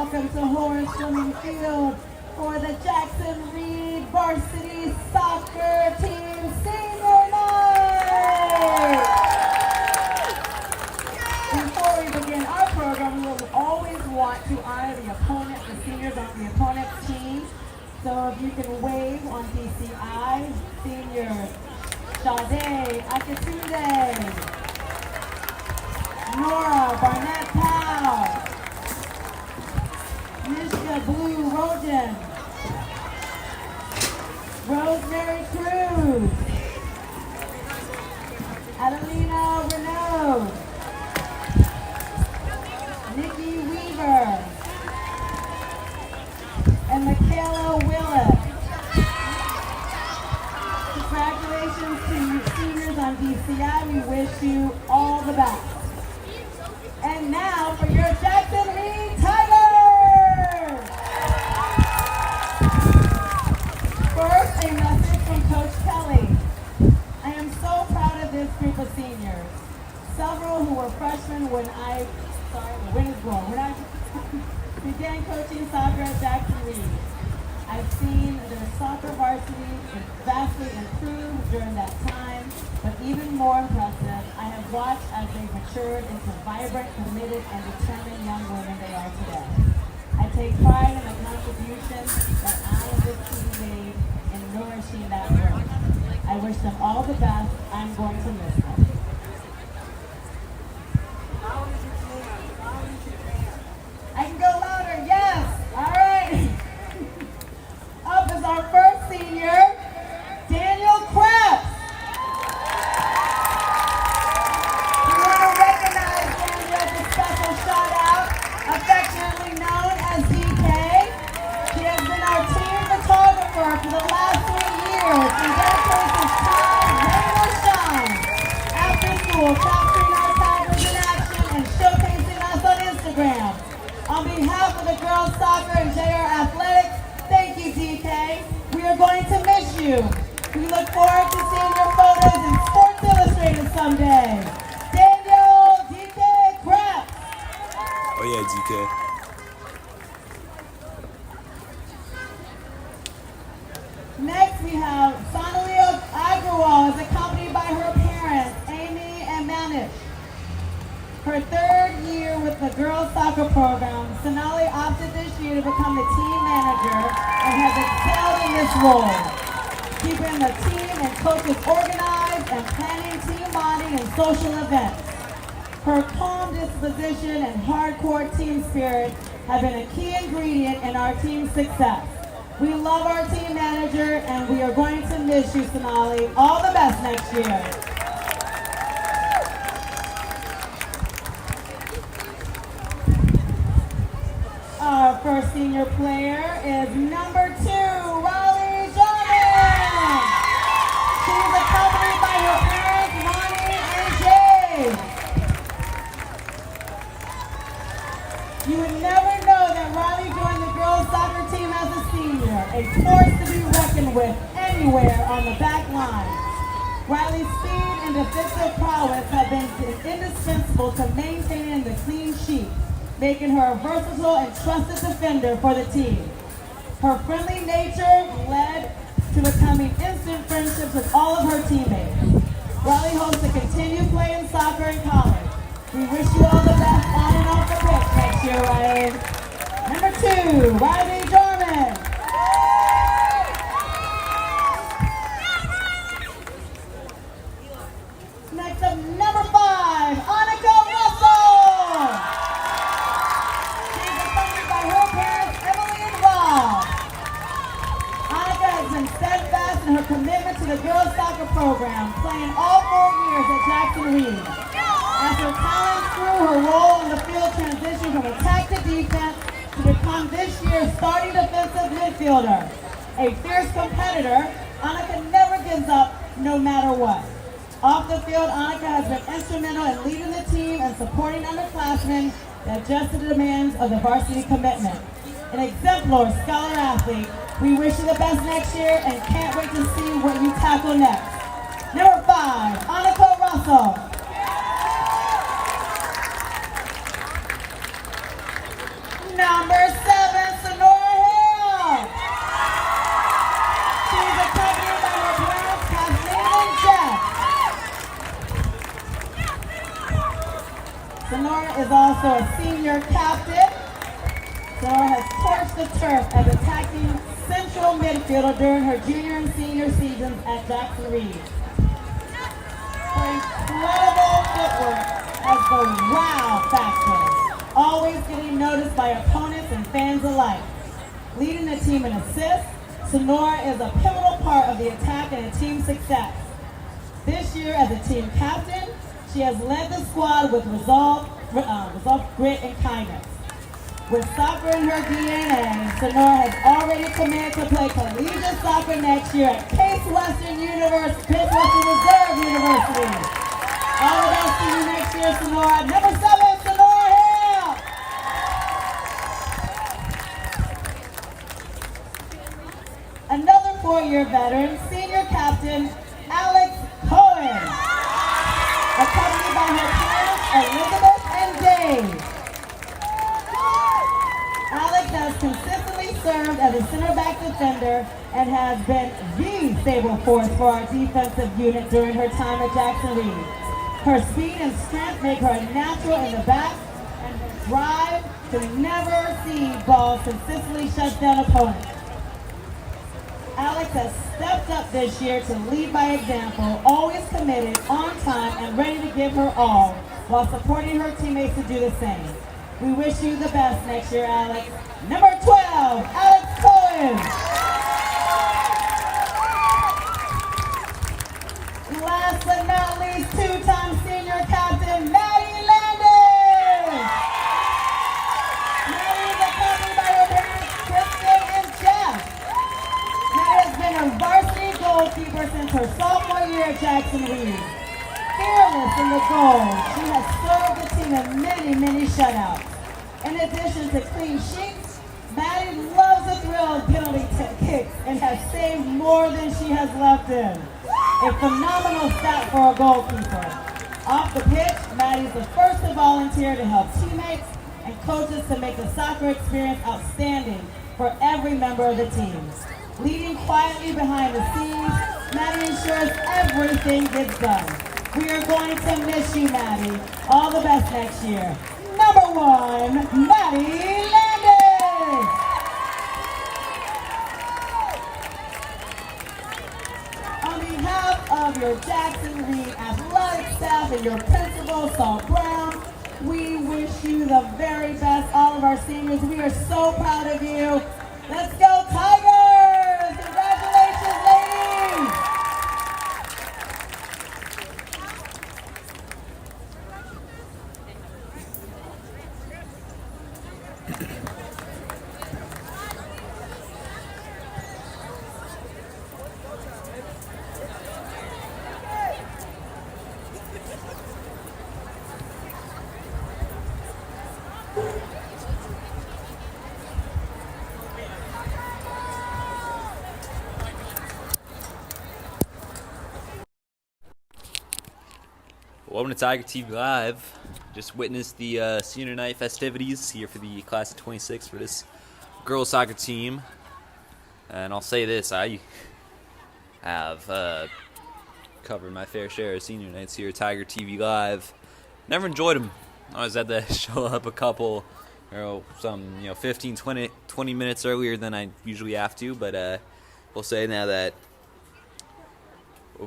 welcome to Horace Swimming Field for the Jackson Reed Varsity Soccer Team Senior Night! Before we begin our program, we will always want to honor the opponent, the seniors on the opponent's team. So if you can wave on DCI, senior Sade Akatunde, Nora Barnett Powell, Mishka Blue Rojan, Rosemary Cruz, Adelina Renaud, Nikki Weaver, and Michaela Willett. Congratulations to you seniors on DCI. We wish you all the best. And now for your Jackson Reed Tigers! First, a message from Coach Kelly. I am so proud of this group of seniors. Several who were freshmen when the wind is blowing. When I began coaching soccer at Jackson Reed. I've seen their soccer varsity vastly improve during that time, but even more impressive, I have watched as they've matured into vibrant, committed, and determined young women they are today. I take pride in the contributions that I and this team made in nourishing that growth. I wish them all the best. I'm going to miss them. I can go louder, yes! All right. Up is our first senior, Daniel Krebs. We want to recognize Daniel with a special shout out, affectionately known as DK. He has been our team photographer for the last 3 years and dedicates his time, rain or shine, after school, capturing our Tigers in action and showcasing us on Instagram. On behalf of the girls soccer and JR Athletics, thank you, DK. We are going to miss you. We look forward to seeing your photos in Sports Illustrated someday. Daniel DK Krebs. Oh yeah, DK. Next, we have Sonali Agrawal is accompanied by her parents, Amy and Manish. Her 3rd year with the girls soccer program, Sonali opted this year to become the team manager and has excelled in this role, keeping the team and coaches organized and planning team bonding and social events. Her calm disposition and hardcore team spirit have been a key ingredient in our team's success. We love our team manager and we are going to miss you, Sonali. All the best next year. Our first senior player is number 2, Riley Jarman. She's accompanied by her parents, Monty and Jay. You would never know that Riley joined the girls soccer team as a senior, a force to be reckoned with anywhere on the back line. Riley's speed and defensive prowess have been indispensable to maintaining the clean sheet, making her a versatile and trusted defender for the team. Her friendly nature led to becoming instant friendships with all of her teammates. Riley hopes to continue playing soccer in college. We wish you all the best on and off the pitch next year, Riley. Number 2, Riley Jarman. Next up, number 5, Annika Russell. Annika has been steadfast in her commitment to the girls soccer program, playing all 4 years at Jackson Reed. As her talents grew, her role on the field transitioned from attack to defense to become this year's starting defensive midfielder. A fierce competitor, Annika never gives up no matter what. Off the field, Annika has been instrumental in leading the team and supporting underclassmen that adjust to the demands of the varsity commitment. An exemplar scholar athlete, we wish you the best next year and can't wait to see what you tackle next. Number 5, Annika Russell. number 7, Sonora Hill. She's accompanied by her parents, Kathleen and Jeff. Sonora is also a senior captain. Sonora has torched the turf as attacking central midfielder during her junior and senior seasons at Jackson Reed. Her incredible footwork has the wow factor, always getting noticed by opponents and fans alike. Leading the team in assists, Sonora is a pivotal part of the attack and the team's success. This year, as a team captain, she has led the squad with resolve, grit, and kindness. With soccer in her DNA, Sonora has already committed to play collegiate soccer next year at Case Western Reserve University. All of us see you next year, Sonora. Number 7, Sonora Hill. Another 4-year veteran, senior captain, Alex Cohen. Accompanied by her parents, Elizabeth and Dave. Alex has consistently served as a center back defender and has been the stable force for our defensive unit during her time at Jackson Reed. Her speed and strength make her a natural in the back, and her drive to never cede balls consistently shuts down opponents. Alex has stepped up this year to lead by example, always committed, on time, and ready to give her all, while supporting her teammates to do the same. We wish you the best next year, Alex. Number 12, Alex Cohen. Last but not least, 2-time senior captain, Maddie Landis. Maddie is accompanied by her parents, Kristen and Jeff. Maddie has been a varsity goalkeeper since her sophomore year at Jackson Reed. Fearless in the goal, she has served the team in many shutouts. In addition to clean sheets, Maddie loves the thrill of penalty kicks and has saved more than she has left in. A phenomenal stat for a goalkeeper. Off the pitch, Maddie is the first to volunteer to help teammates and coaches to make the soccer experience outstanding for every member of the team. Leading quietly behind the scenes, Maddie ensures everything gets done. We are going to miss you, Maddie. All the best next year. Number 1, Maddie Landis. On behalf of your Jackson Reed athletic staff and your principal, Saul Brown, we wish you the very best, all of our seniors. We are so proud of you. Let's go, Tigers! Congratulations, ladies! Welcome to Tiger TV Live. Just witnessed the senior night festivities here for the class of 26 for this girls soccer team. And I'll say this, I have covered my fair share of senior nights here at Tiger TV Live. Never enjoyed them. I always had to show up a couple, 15, 20 minutes earlier than I usually have to. But we'll say now that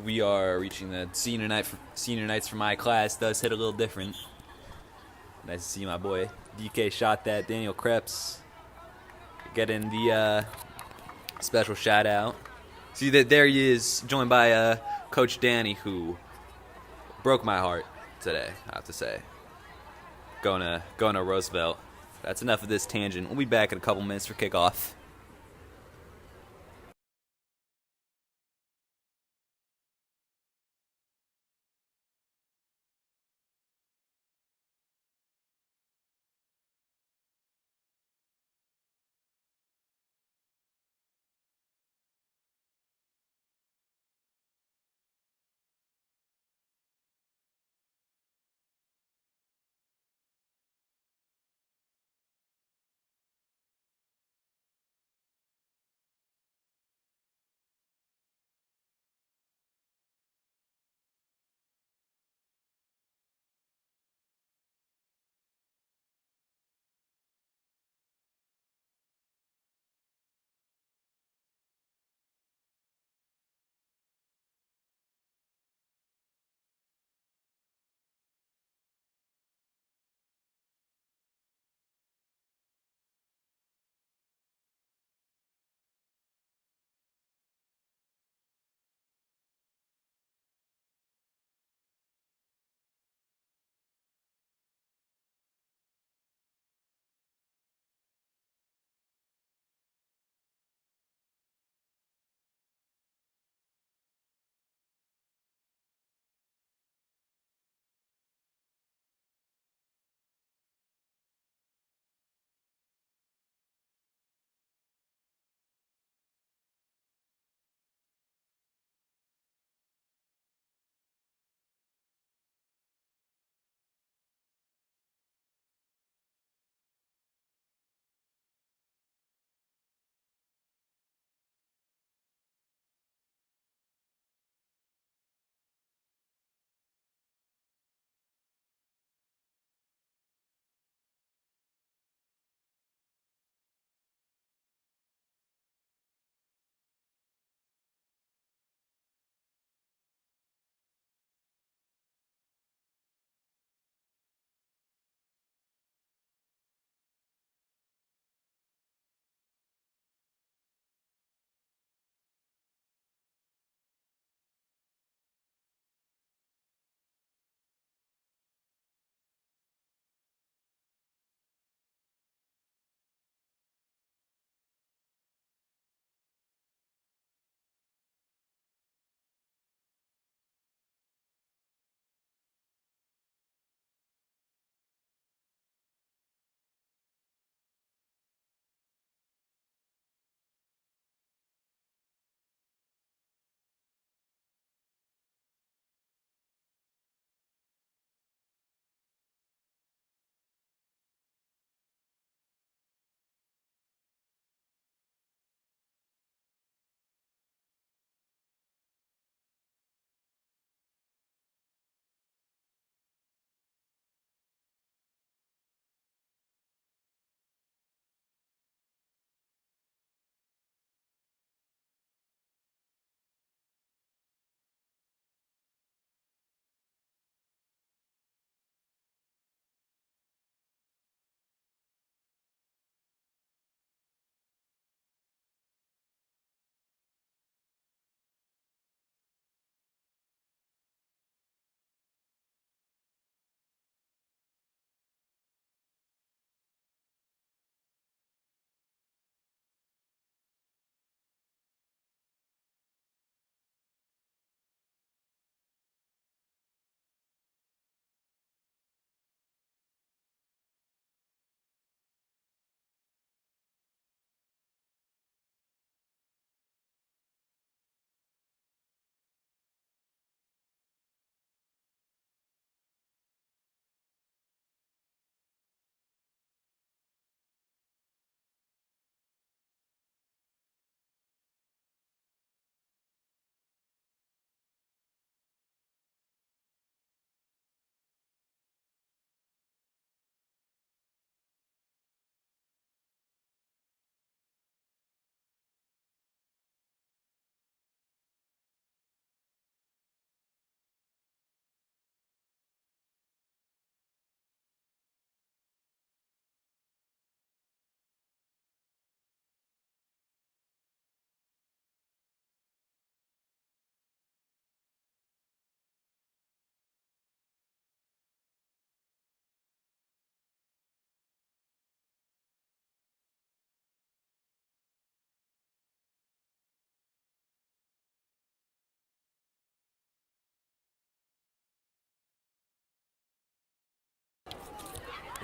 we are reaching the senior nights for my class, does hit a little different. Nice to see my boy DK shot that. Daniel Krebs getting the special shout out. See that there he is, joined by Coach Danny, who broke my heart today, I have to say. Going to Roosevelt. That's enough of this tangent. We'll be back in a couple minutes for kickoff.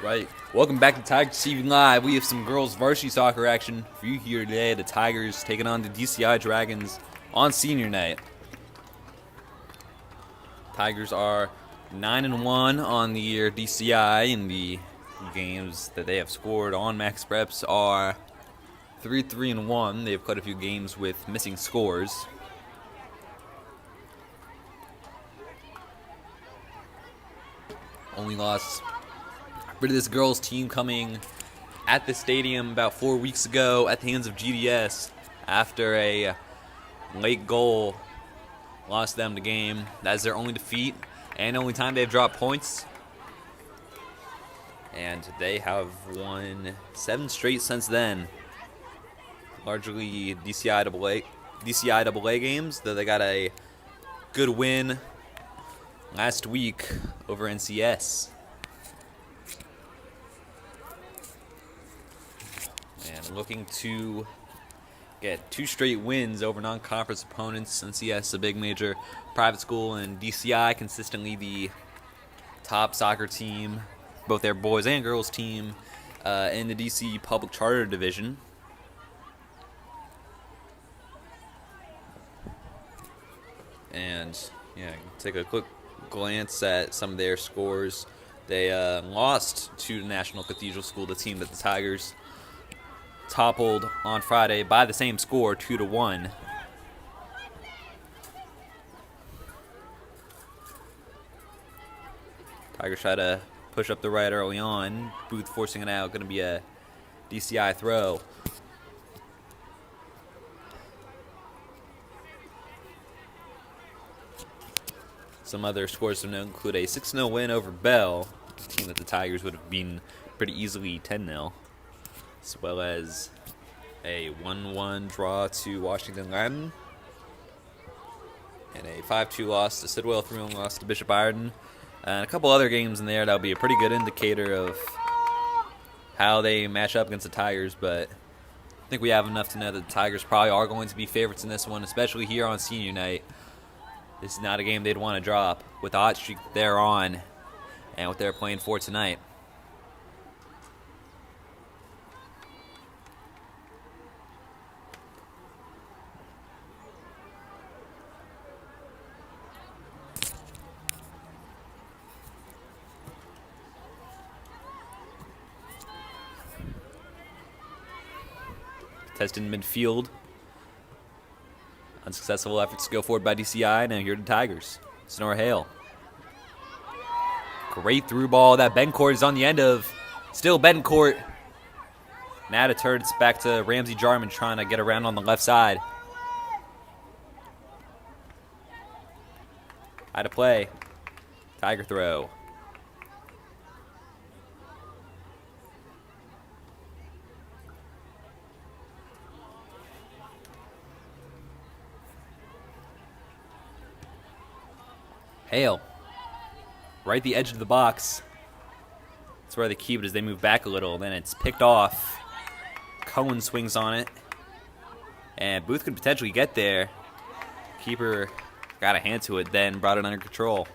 Right. Welcome back to Tiger TV Live. We have some girls varsity soccer action for you here today. The Tigers taking on the DCI Dragons on senior night. Tigers are 9-1 on the year. DCI in the games that they have scored on Max Preps are 3-1. They have quite a few games with missing scores. Only lost for this girls team coming at the stadium about 4 weeks ago at the hands of GDS after a late goal lost them the game. That is their only defeat and only time they've dropped points. And they have won 7 straight since then. Largely DCI AA games, though they got a good win last week over NCS. And looking to get 2 straight wins over non-conference opponents. NCS, a big major private school, and DCI consistently the top soccer team, both their boys and girls team, in the DC Public Charter Division. And yeah, take a quick glance at some of their scores. They lost to the National Cathedral School, the team that the Tigers toppled on Friday by the same score, 2-1. Tigers try to push up the right early on. Booth forcing it out. Going to be a DCI throw. Some other scores to note include a 6-0 win over Bell, a team that the Tigers would have beaten pretty easily 10-0. As well as a 1-1 draw to Washington Latin, and a 5-2 loss to Sidwell, 3-1 loss to Bishop Ireton, and a couple other games in there that'll be a pretty good indicator of how they match up against the Tigers. But I think we have enough to know that the Tigers probably are going to be favorites in this one, especially here on senior night. This is not a game they'd want to drop with the hot streak they're on and what they're playing for tonight. Tested in midfield. Unsuccessful efforts to go forward by DCI. Now here to Tigers. Sonora Hale. Great through ball that Bencourt is on the end of. Still Bencourt. Now to turn, it's back to Ramsey Jarman trying to get around on the left side. High to play. Tiger throw. Hale, right at the edge of the box. That's where they keep it as they move back a little. Then it's picked off. Cohen swings on it. And Booth could potentially get there. Keeper got a hand to it, then brought it under control.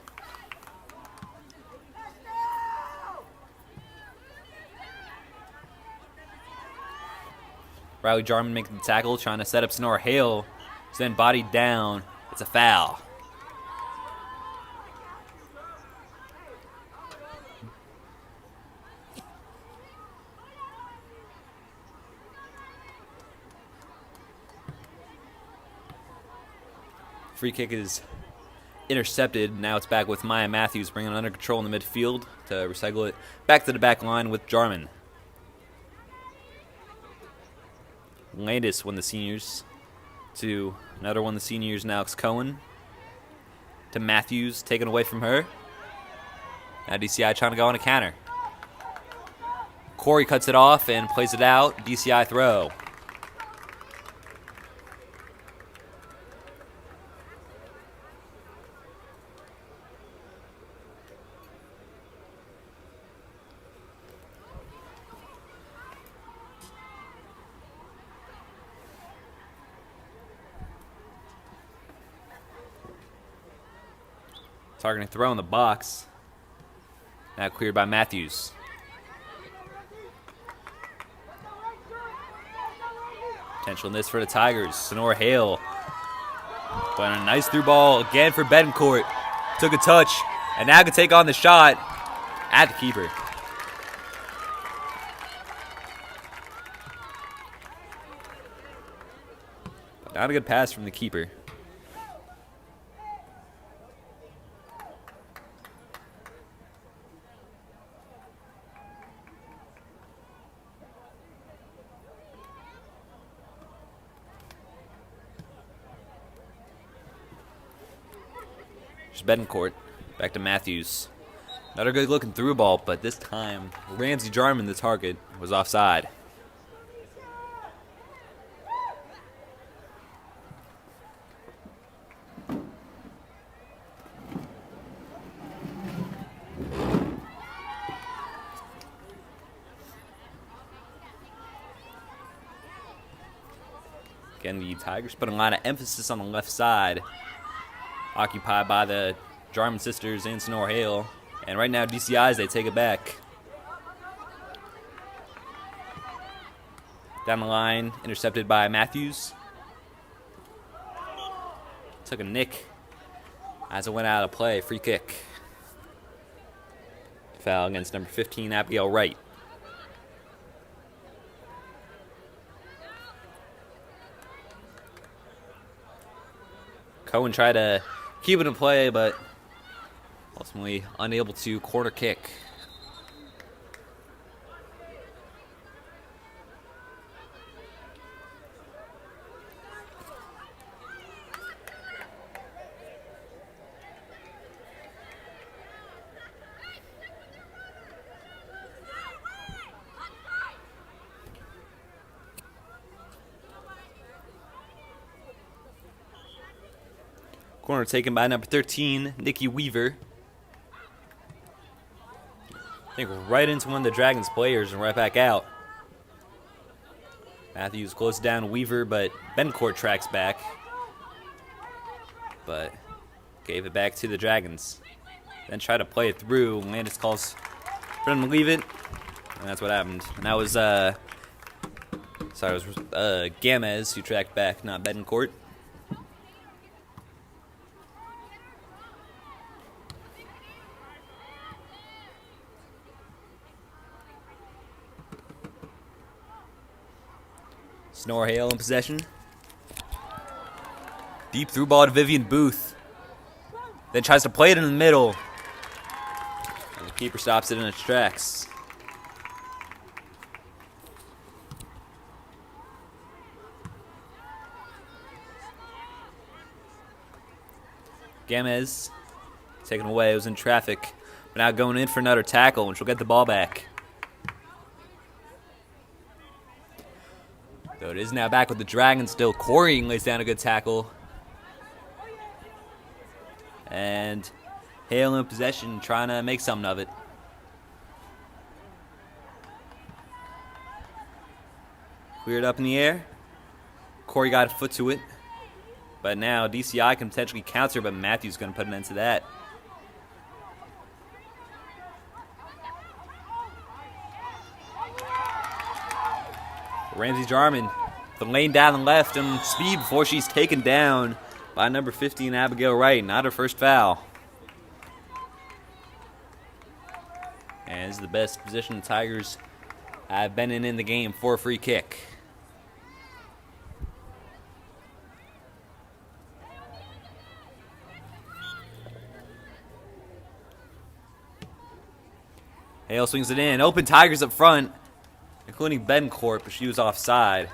Riley Jarman making the tackle, trying to set up Sonora Hale. It's then bodied down. It's a foul. Free kick is intercepted. Now it's back with Maya Matthews, bringing it under control in the midfield to recycle it back to the back line with Jarman. Landis won the seniors to another one of the seniors, now it's Cohen. To Matthews, taken away from her. Now DCI trying to go on a counter. Corey cuts it off and plays it out. DCI throw. Targeting throw in the box. Now cleared by Matthews. Potential in this for the Tigers. Sonora Hale. But a nice through ball again for Betancourt. Took a touch. And now can take on the shot at the keeper. Not a good pass from the keeper. Just Betancourt. Back to Matthews. Another good looking through ball, but this time Ramsey Jarman, the target, was offside. Again, the Tigers put a lot of emphasis on the left side, occupied by the Jarman sisters and Sonora Hale. And right now, DCI's, they take it back. Down the line, intercepted by Matthews. Took a nick as it went out of play. Free kick. Foul against number 15, Abigail Wright. Cohen tried to keep it in play, but ultimately unable to. Corner kick. Corner taken by number 13, Nikki Weaver. I think right into one of the Dragons players and right back out. Matthews close down Weaver, but Betancourt tracks back. But gave it back to the Dragons. Then tried to play it through. Landis calls for him to leave it. And that's what happened. And that was, it was Gamez who tracked back, not Betancourt. Sonora Hale in possession. Deep through ball to Vivian Booth. Then tries to play it in the middle. And the keeper stops it in its tracks. Gamez taken away. It was in traffic. We're now going in for another tackle, and she'll get the ball back. So it is now back with the Dragons still. Corey lays down a good tackle. And Hale in possession, trying to make something of it. Cleared up in the air. Corey got a foot to it. But now DCI can potentially counter, but Matthews going to put an end to that. Ramsey Jarman, the lane down the left and speed before she's taken down by number 15, Abigail Wright. Not her first foul. And this is the best position the Tigers have been in the game for a free kick. Hale swings it in. Open Tigers up front, including Betancourt, but she was offside.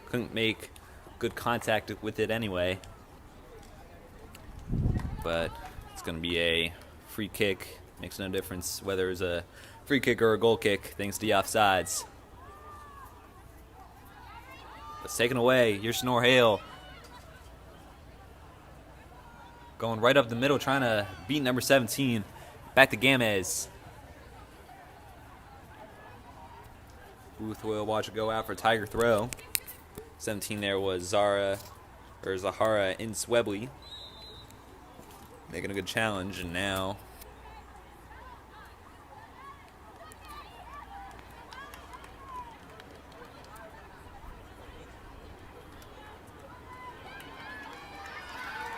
Couldn't make good contact with it anyway. But it's going to be a free kick. Makes no difference whether it's a free kick or a goal kick, thanks to the offsides. It's taken away. Here's Sonora Hale. Going right up the middle, trying to beat number 17. Back to Gamez. Booth will watch it go out for Tiger throw. 17 there was Zahara Inswebley. Making a good challenge, and now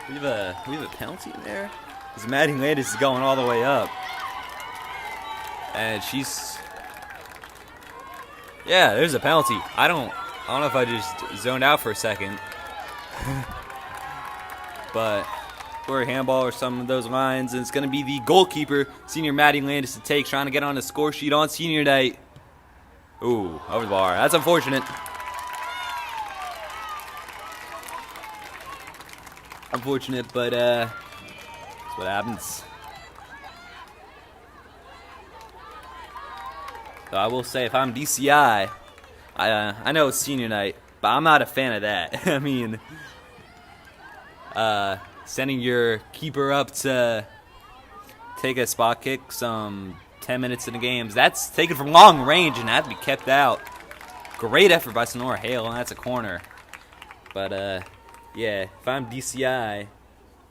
We have a penalty in there? Because Maddie Landis is going all the way up. And she's... Yeah, there's a penalty. I don't know if I just zoned out for a second. But or a handball or some of those lines, and it's going to be the goalkeeper, senior Maddie Landis, to take, trying to get on the score sheet on senior night. Ooh, over the bar. That's unfortunate. Unfortunate, but that's what happens. So I will say, if I'm DCI, I know it's senior night, but I'm not a fan of that. I mean, sending your keeper up to take a spot kick some 10 minutes in the games, that's taken from long range and had to be kept out. Great effort by Sonora Hale, and that's a corner. But, yeah, if I'm DCI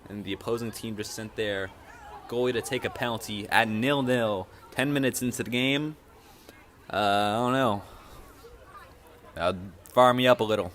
and the opposing team just sent their goalie to take a penalty at 0-0, 10 minutes into the game, I don't know. That would fire me up a little.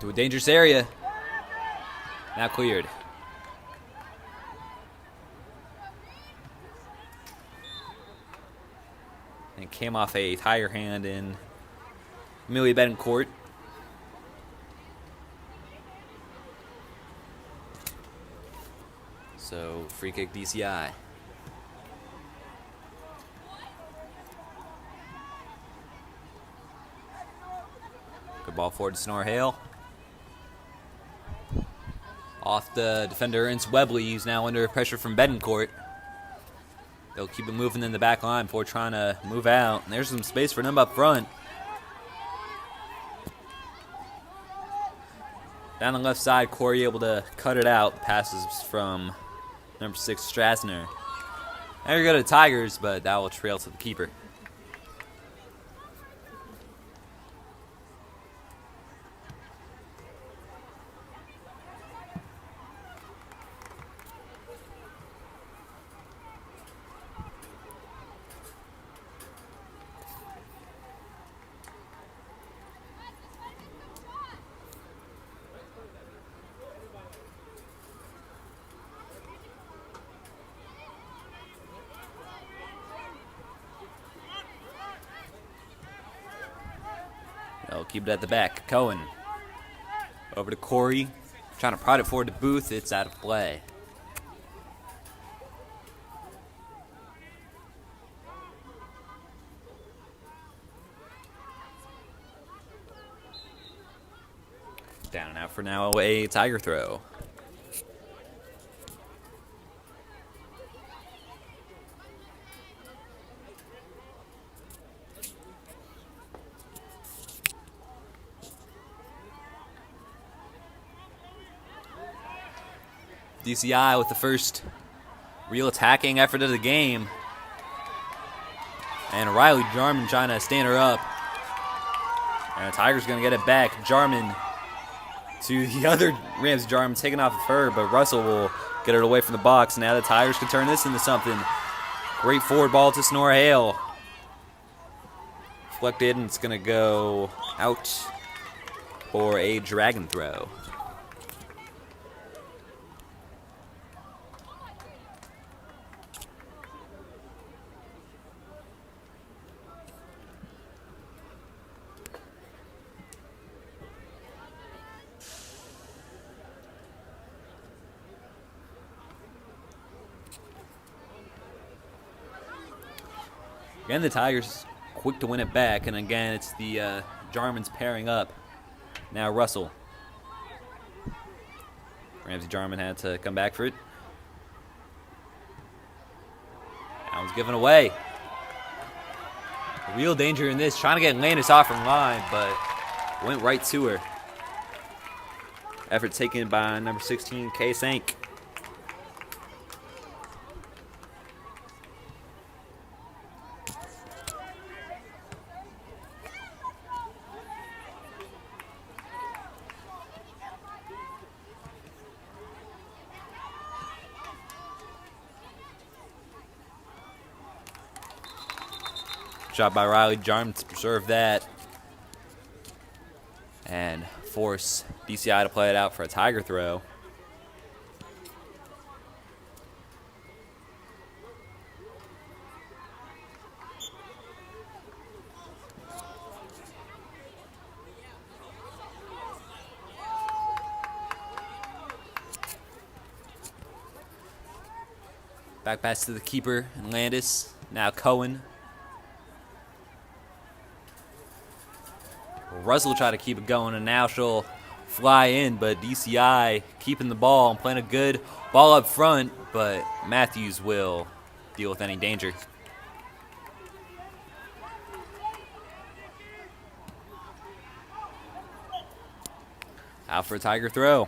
To a dangerous area. Now cleared. And came off a Tiger hand in Amelia Betancourt. So free kick DCI. Good ball forward to Sonora Hale. Off the defender, Ince Webley, who's now under pressure from Betancourt. They'll keep it moving in the back line before trying to move out. And there's some space for them up front. Down the left side, Corey able to cut it out. Passes from number 6, Strassner. There we go to the Tigers, but that will trail to the keeper. They'll keep it at the back. Cohen. Over to Corey. Trying to prod it forward to Booth. It's out of play. Down and out for now, a Tiger throw. DCI with the first real attacking effort of the game. And Riley Jarman trying to stand her up. And the Tigers going to get it back. Jarman to the other Ramsey Jarman, taking off of her, but Russell will get it away from the box. Now the Tigers can turn this into something. Great forward ball to Sonora Hale. Deflected, and it's going to go out for a dragon throw. Again, the Tigers quick to win it back, and again, it's the Jarmans pairing up. Now Russell. Ramsey Jarman had to come back for it. That one's given away. Real danger in this, trying to get Landis off from line, but went right to her. Effort taken by number 16, Kay Sank. Shot by Riley Jarman to preserve that and force DCI to play it out for a Tiger throw. Back pass to the keeper and Landis. Now Cohen. Russell will try to keep it going, and now she'll fly in, but DCI keeping the ball and playing a good ball up front, but Matthews will deal with any danger. Out for a Tiger throw.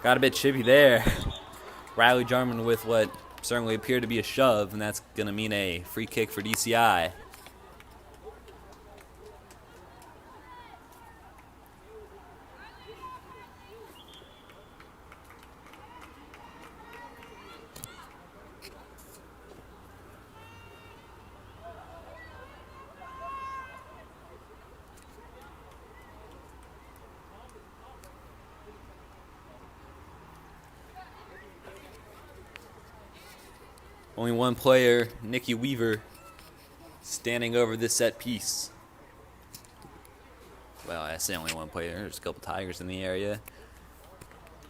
Got a bit chippy there. Riley Jarman with what certainly appeared to be a shove, and that's going to mean a free kick for DCI. Only one player, Nikki Weaver, standing over this set piece. Well, I say only one player. There's a couple Tigers in the area.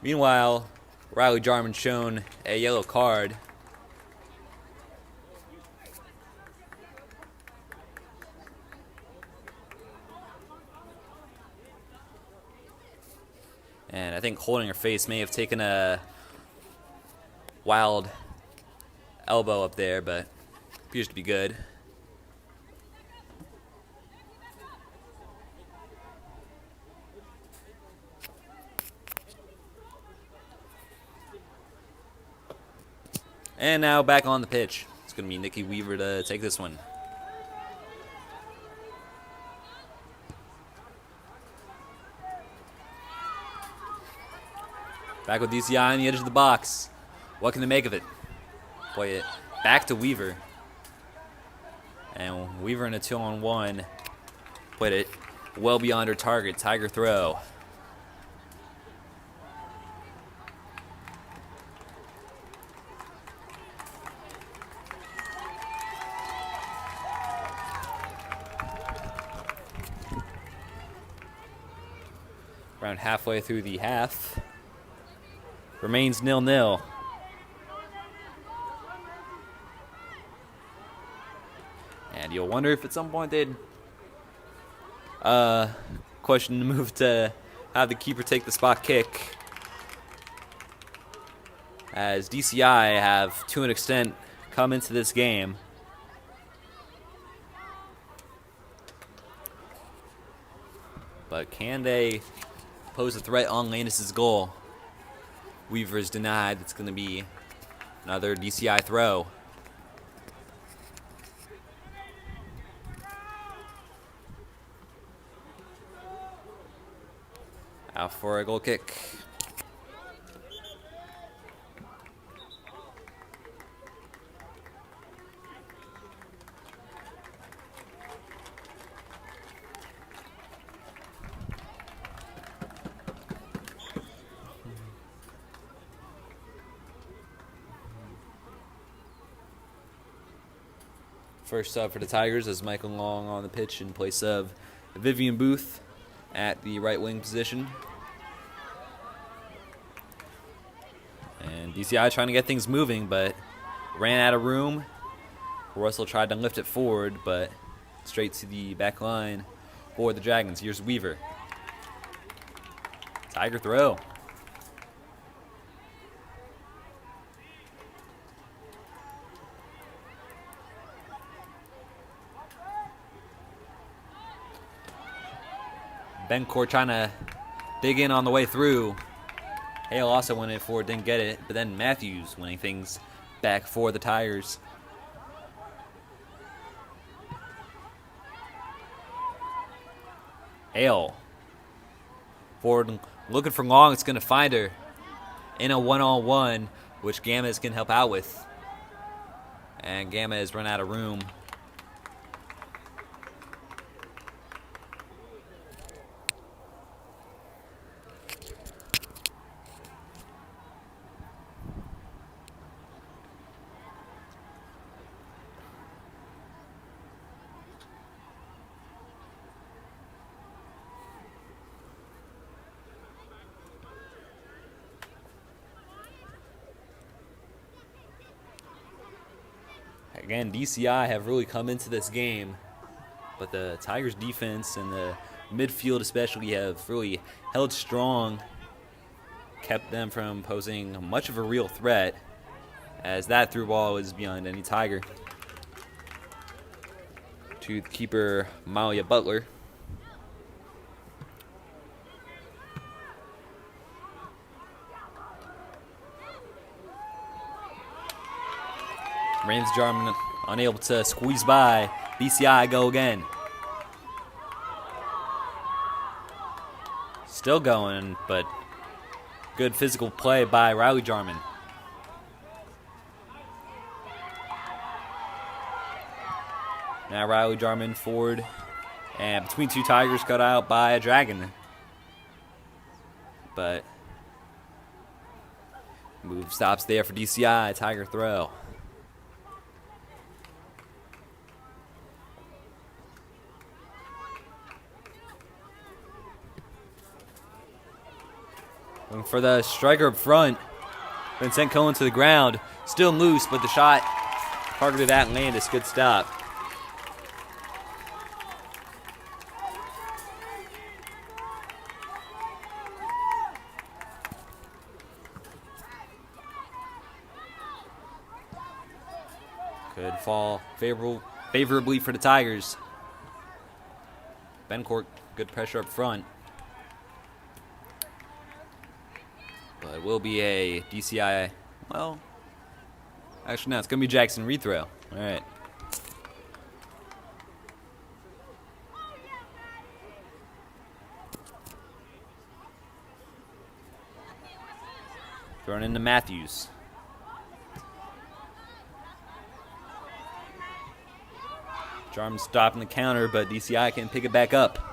Meanwhile, Riley Jarman shown a yellow card. And I think holding her face may have taken a wild elbow up there, but appears to be good. And now back on the pitch. It's going to be Nikki Weaver to take this one. Back with DCI on the edge of the box. What can they make of it? Play it back to Weaver. And Weaver in a 2-on-1. Played it well beyond her target. Tiger throw. Around halfway through the half. Remains 0-0. And you'll wonder if at some point they'd question the move to have the keeper take the spot kick, as DCI have, to an extent, come into this game. But can they pose a threat on Landis' goal? Weaver is denied. It's going to be another DCI throw. Out for a goal kick. First sub for the Tigers is Michael Long on the pitch in place of Vivian Booth at the right wing position. And DCI trying to get things moving, but ran out of room. Russell tried to lift it forward, but straight to the back line for the Dragons. Here's Weaver. Tiger throw. Bencourt trying to dig in on the way through. Hale also went in for it, didn't get it, but then Matthews winning things back for the Tigers. Hale. Forward looking for long. It's going to find her in a one-on-one, which Gamez can help out with. And Gamez run out of room. Again, DCI have really come into this game, but the Tigers defense and the midfield especially have really held strong, kept them from posing much of a real threat, as that through ball is beyond any Tiger. To the keeper, Malia Butler. Rains Jarman unable to squeeze by. DCI go again. Still going, but good physical play by Riley Jarman. Now Riley Jarman forward, and between two Tigers, cut out by a Dragon. But move stops there for DCI. Tiger throw. Looking for the striker up front. Vincent Cohen to the ground. Still loose, but the shot targeted at Landis. Good stop. Could fall favorably for the Tigers. Bencourt, good pressure up front. But it will be a DCI, well, actually no, it's going to be Jackson rethrow. All right. Thrown into Matthews. Jarman stopping the counter, but DCI can pick it back up.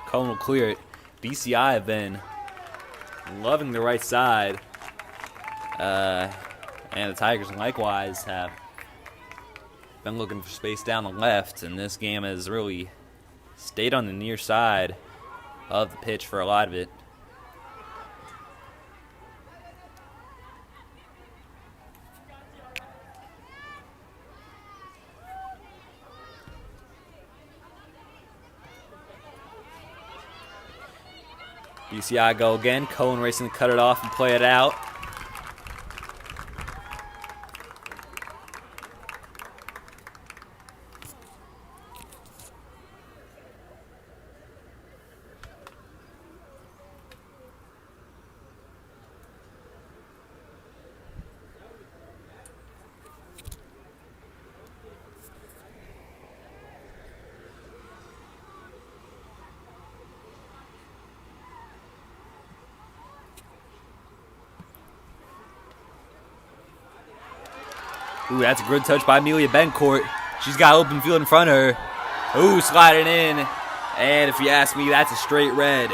Cohen will clear it. DCI have been loving the right side. And the Tigers likewise have been looking for space down the left. And this game has really stayed on the near side of the pitch for a lot of it. DCI go again. Cohen racing to cut it off and play it out. Ooh, that's a good touch by Amelia Bencourt. She's got open field in front of her. Ooh, sliding in. And if you ask me, that's a straight red.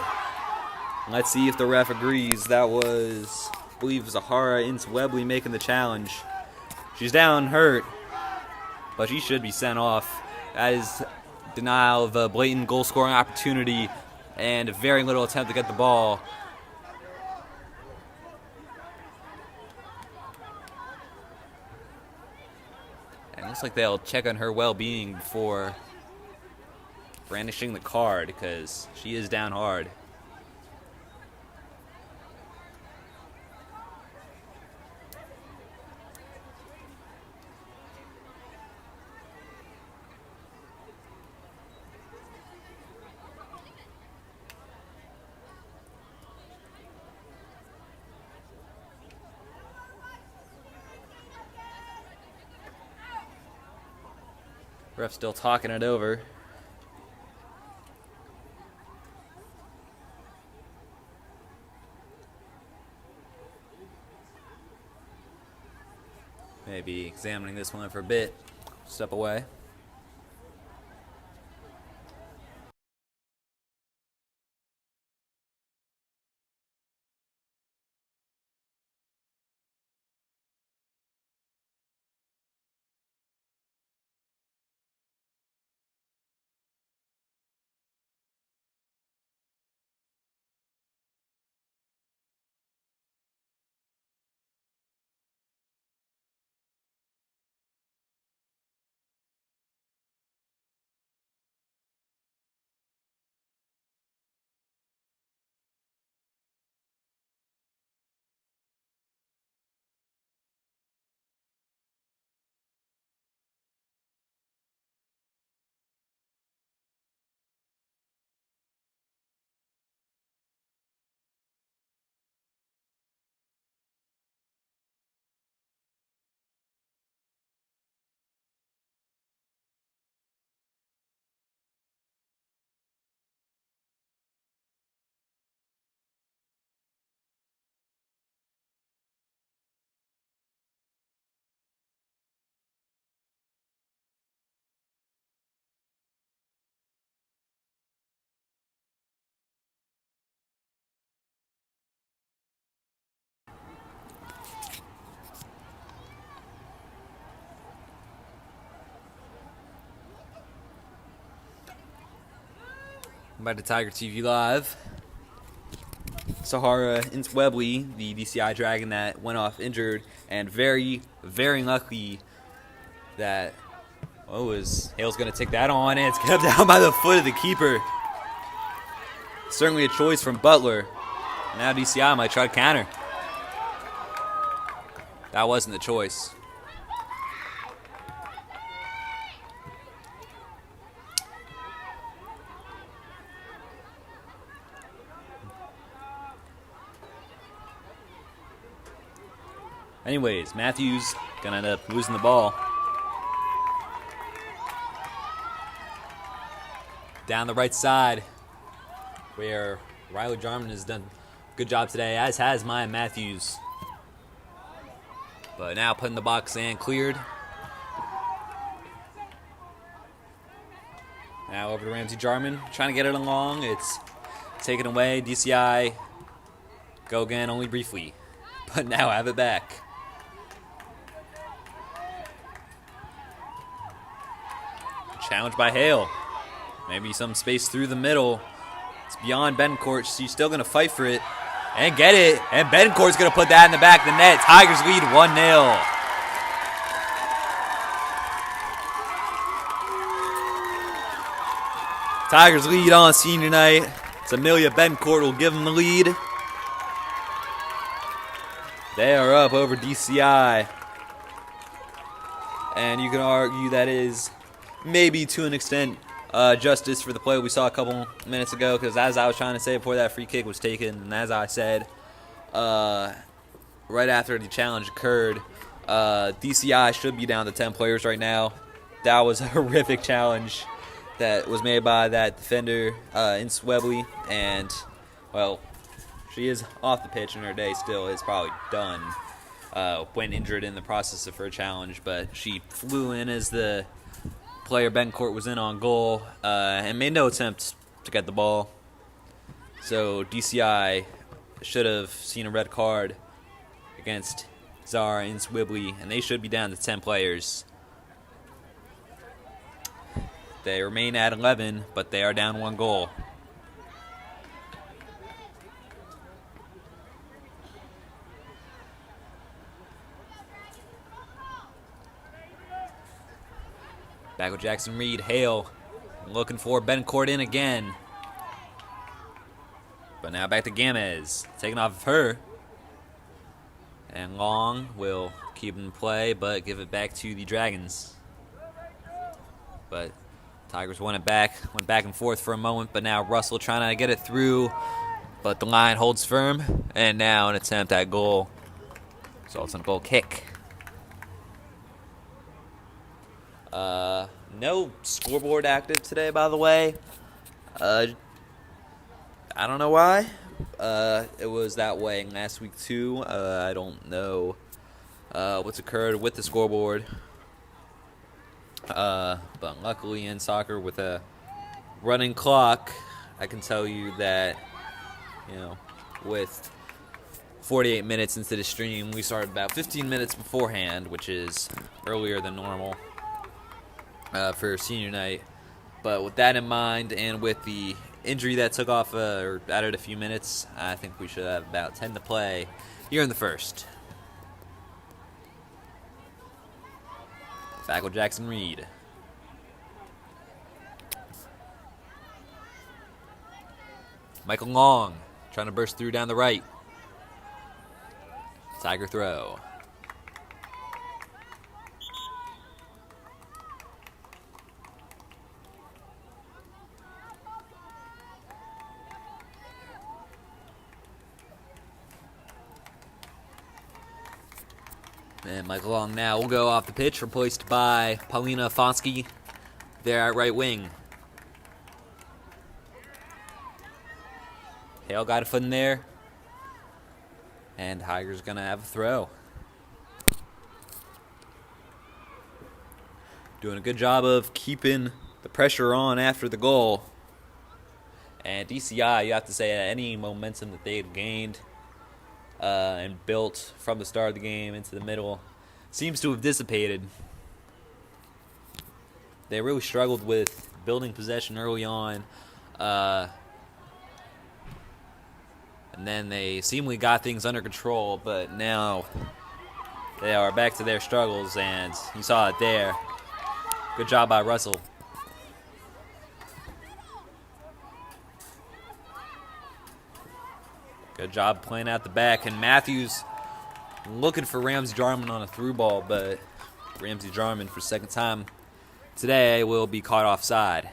Let's see if the ref agrees. That was, I believe it was Zahara into Webley making the challenge. She's down hurt, but she should be sent off. That is denial of a blatant goal-scoring opportunity and a very little attempt to get the ball. Looks like they'll check on her well-being before brandishing the card because she is down hard. Ref still talking it over. Maybe examining this one for a bit. Step away. Back to Tiger TV Live. Sahara Inswebley, the DCI Dragon that went off injured, and very, very lucky that Hale's going to take that on, and it's kept down by the foot of the keeper. Certainly a choice from Butler. Now DCI might try to counter. That wasn't the choice. Anyways, Matthews gonna end up losing the ball. Down the right side, where Riley Jarman has done a good job today, as has Maya Matthews. But now put in the box and cleared. Now over to Ramsey Jarman, trying to get it along. It's taken away. DCI go again, only briefly, but now have it back. Challenged by Hale. Maybe some space through the middle. It's beyond Bencourt. She's still going to fight for it. And get it. And Bencourt's going to put that in the back of the net. Tigers lead 1-0. Tigers lead on senior night. It's Amelia Bencourt will give them the lead. They are up over DCI. And you can argue that is maybe to an extent justice for the play we saw a couple minutes ago, because as I was trying to say before that free kick was taken, and as I said right after the challenge occurred, DCI should be down to 10 players right now. That was a horrific challenge that was made by that defender in Swebley, and well, she is off the pitch and her day still is probably done when injured in the process of her challenge, but she flew in as the player Bencourt was in on goal and made no attempt to get the ball. So DCI should have seen a red card against Zara and Swibley, and they should be down to 10 players. They remain at 11, but they are down 1 goal. Back with Jackson Reed. Hale looking for Bencourt in again. But now back to Gamez. Taking off of her. And Long will keep in play, but give it back to the Dragons. But Tigers won it back. Went back and forth for a moment, but now Russell trying to get it through. But the line holds firm. And now an attempt at goal. Results in a goal kick. No scoreboard active today, by the way. I don't know why. It was that way last week too. I don't know what's occurred with the scoreboard. But luckily in soccer with a running clock, I can tell you that, with 48 minutes into the stream, we started about 15 minutes beforehand, which is earlier than normal for senior night. But with that in mind, and with the injury that took off or added a few minutes, I think we should have about 10 to play here in the first. Back with Jackson Reed. Michael Long trying to burst through down the right. Tiger throw. And Michael Long now will go off the pitch, replaced by Paulina Fonsky there at right wing. Hale got a foot in there. And Tiger's going to have a throw. Doing a good job of keeping the pressure on after the goal. And DCI, you have to say, any momentum that they had gained and built from the start of the game into the middle seems to have dissipated. They really struggled with building possession early on. And then they seemingly got things under control, but now they are back to their struggles, and you saw it there. Good job by Russell. Good job playing out the back, and Matthews looking for Ramsey Jarman on a through ball, but Ramsey Jarman, for the second time today, will be caught offside.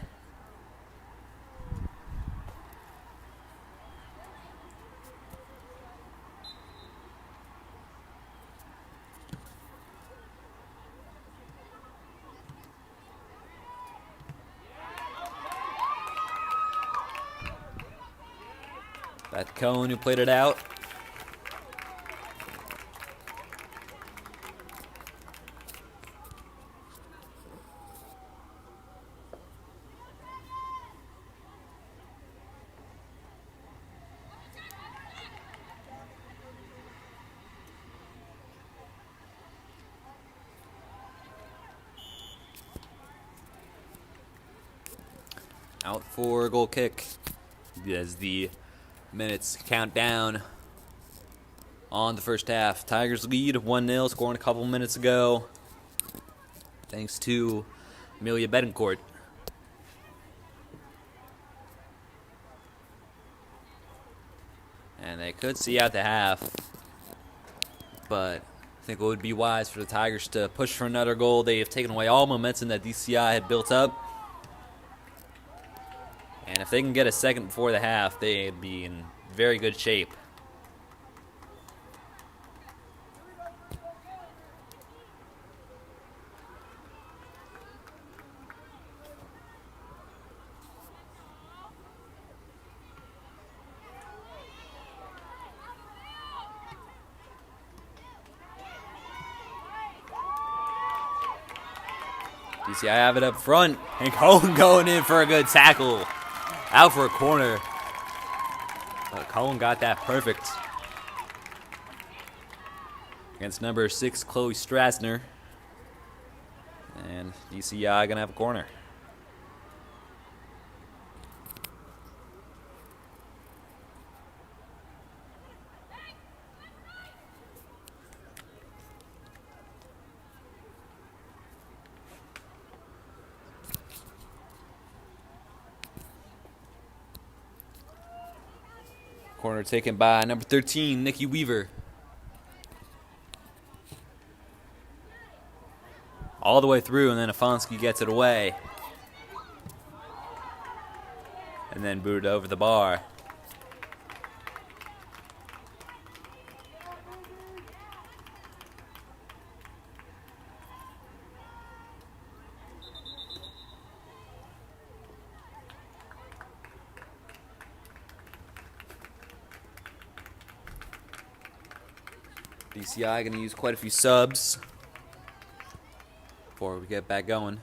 Beth Cohen, who played it out. Out for a goal kick as the minutes count down on the first half. Tigers lead 1-0, scoring a couple minutes ago, thanks to Amelia Betancourt. And they could see out the half, but I think it would be wise for the Tigers to push for another goal. They have taken away all momentum that DCI had built up. And if they can get a second before the half, they'd be in very good shape. DCI have it up front, and Cohen going in for a good tackle. Out for a corner. But Cohen got that perfect. Against number 6, Chloe Strasner. And DCI gonna have a corner. Corner taken by number 13, Nikki Weaver. All the way through, and then Afonsky gets it away. And then booted over the bar. DCI going to use quite a few subs before we get back going.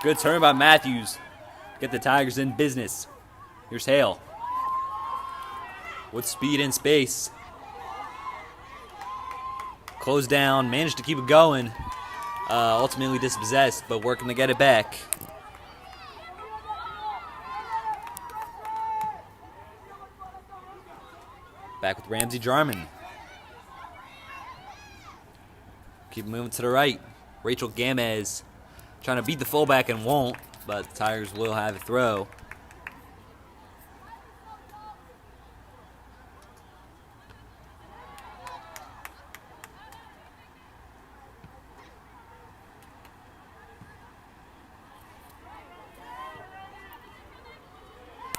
Good turn by Matthews. Get the Tigers in business. Here's Hale. With speed and space. Closed down. Managed to keep it going. Ultimately dispossessed, but working to get it back. Back with Ramsey Jarman. Keep moving to the right. Rachel Gamez. Trying to beat the fullback and won't, but the Tigers will have a throw.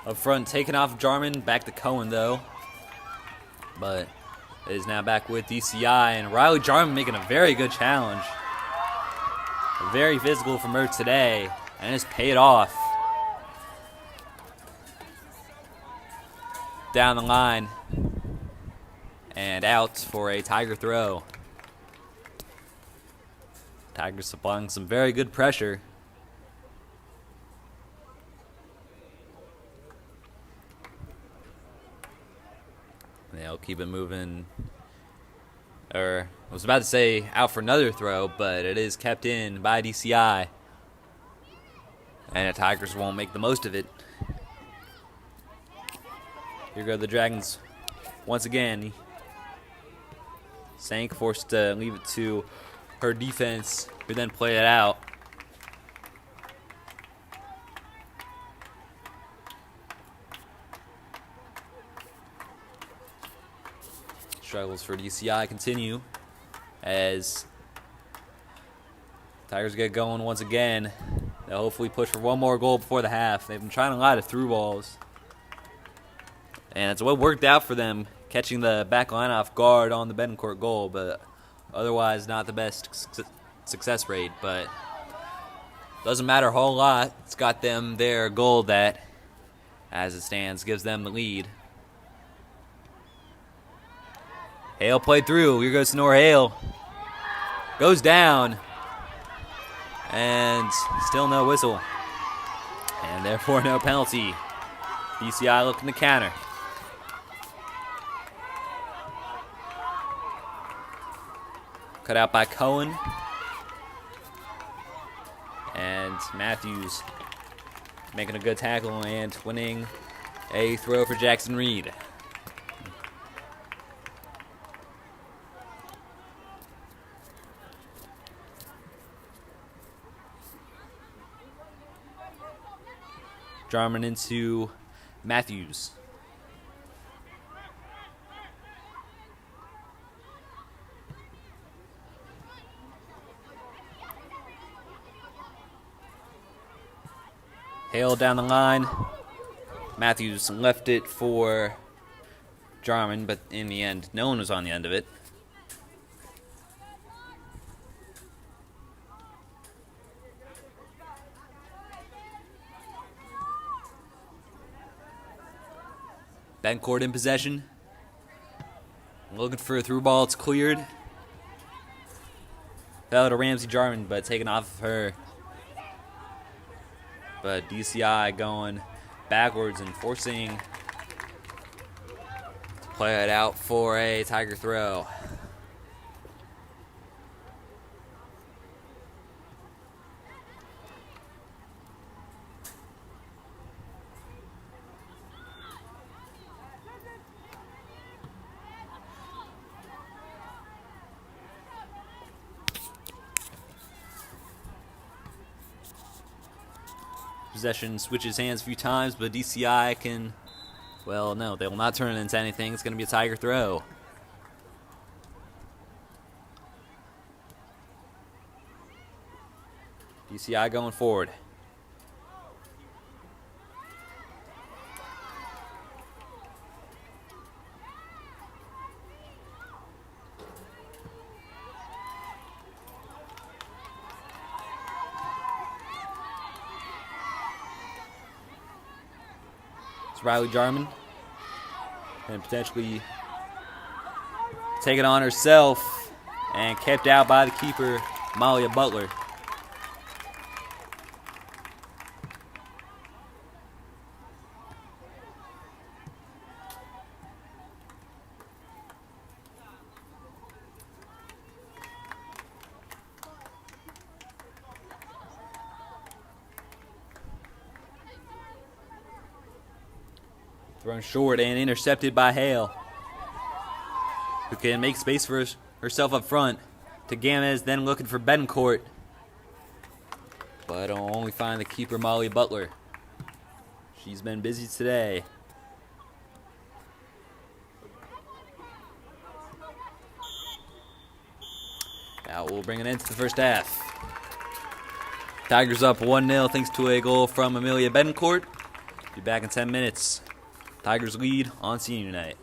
Up front, taken off Jarman, back to Cohen though. But it is now back with DCI, and Riley Jarman making a very good challenge. Very physical from her today, and it's paid off. Down the line, and out for a Tiger throw. Tigers supplying some very good pressure. They'll keep it moving. I was about to say out for another throw, but it is kept in by DCI. And the Tigers won't make the most of it. Here go the Dragons once again. Sank forced to leave it to her defense, who then play it out. Struggles for DCI continue as Tigers get going once again. They'll hopefully push for one more goal before the half. They've been trying a lot of through balls, and it's what worked out for them, catching the back line off guard on the Betancourt goal, but otherwise not the best success rate. But doesn't matter a whole lot. It's got them their goal that, as it stands, gives them the lead. Hale played through. Here goes Sonora Hale. Goes down. And still no whistle. And therefore no penalty. DCI looking to counter. Cut out by Cohen. And Matthews making a good tackle and winning a throw for Jackson Reed. Jarman into Matthews. Hale down the line. Matthews left it for Jarman, but in the end, no one was on the end of it. Betancourt in possession. Looking for a through ball. It's cleared. Fell to Ramsey Jarman, but taken off of her. But DCI going backwards and forcing to play it out for a Tiger throw. Possession switches hands a few times, but DCI can, well, no, they will not turn it into anything. It's going to be a Tiger throw. DCI going forward. It's Riley Jarman. And potentially take it on herself. And kept out by the keeper, Malia Butler. Thrown short and intercepted by Hale, who can make space for herself up front. To Gamez, then looking for Betancourt, but only find the keeper, Molly Butler. She's been busy today. That will bring an end to the first half. Tigers up 1-0 thanks to a goal from Amelia Betancourt. Be back in 10 minutes. Tigers lead on senior night.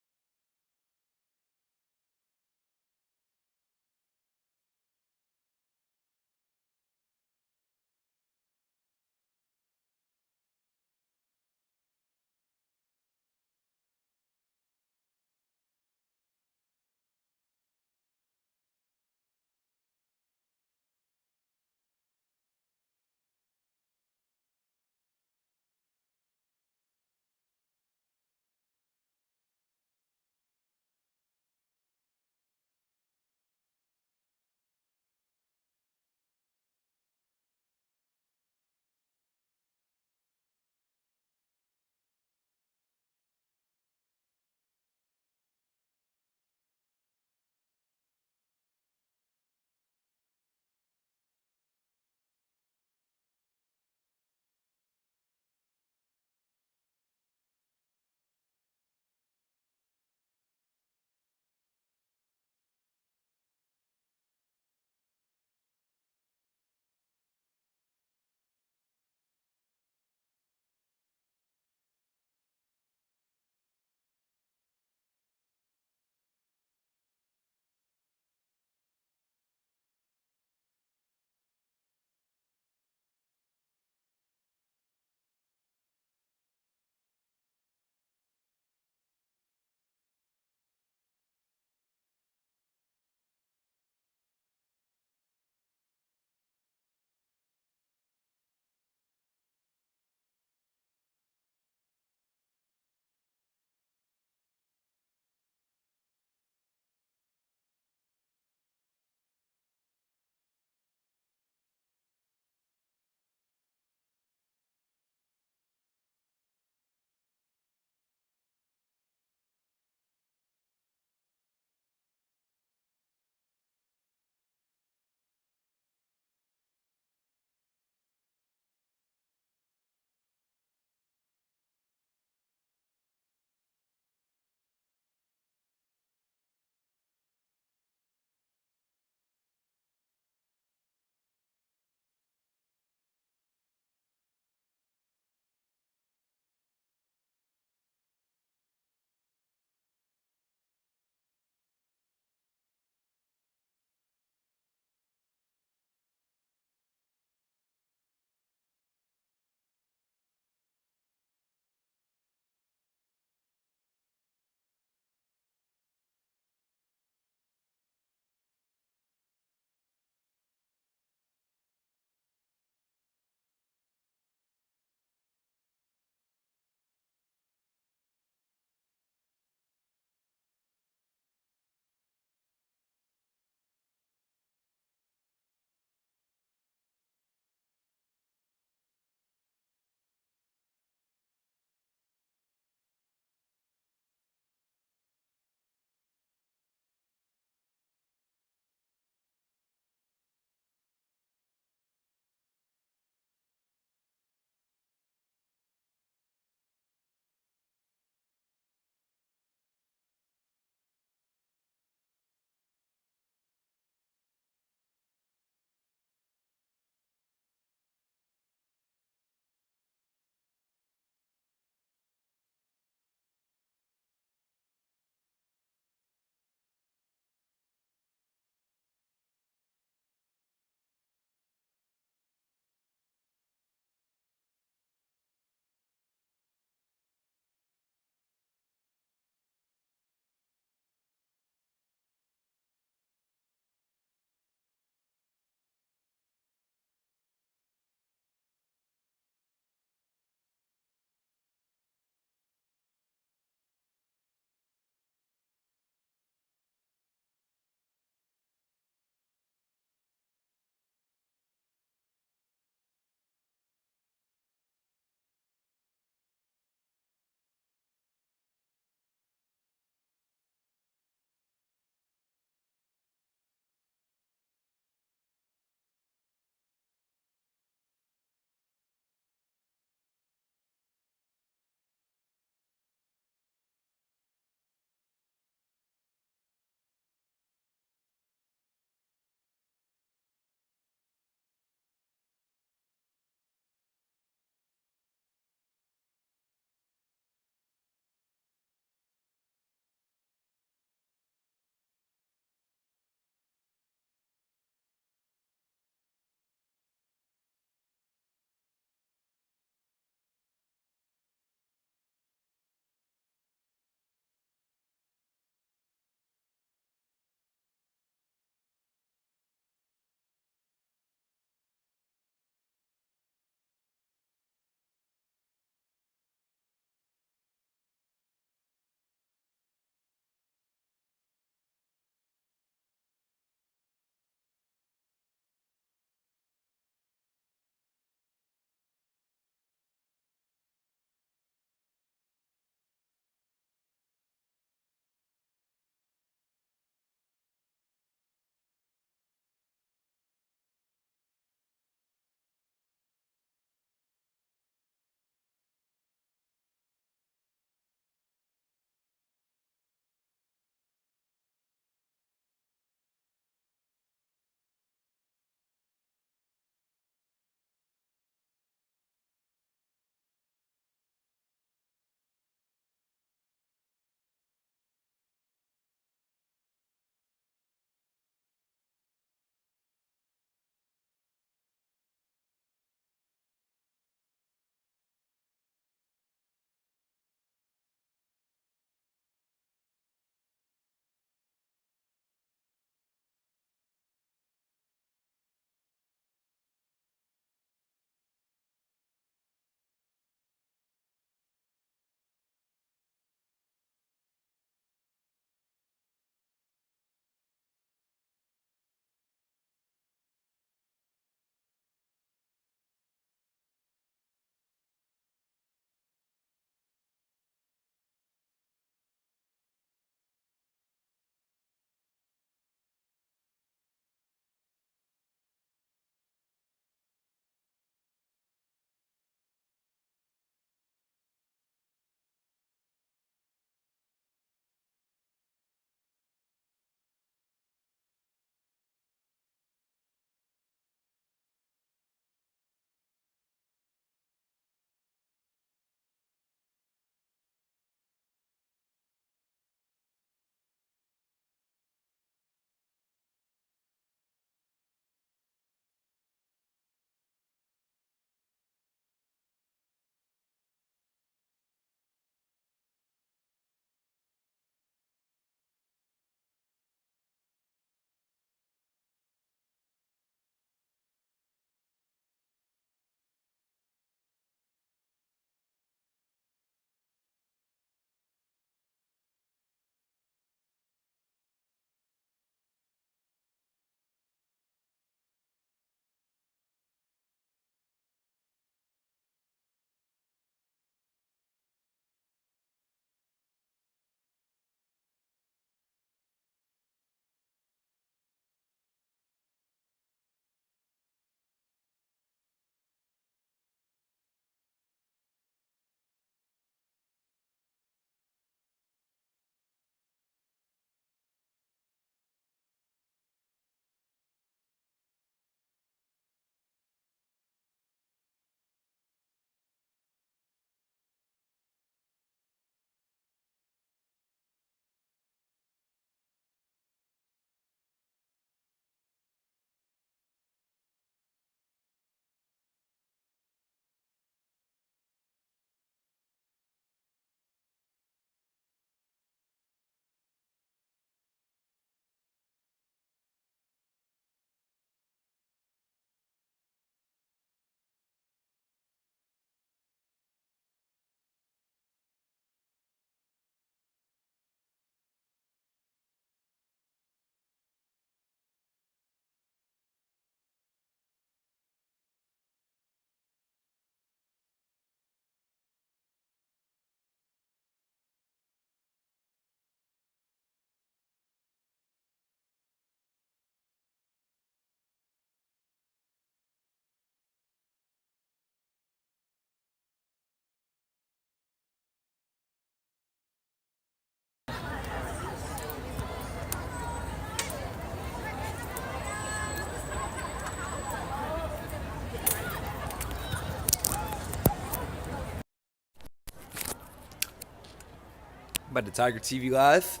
About to Tiger TV Live.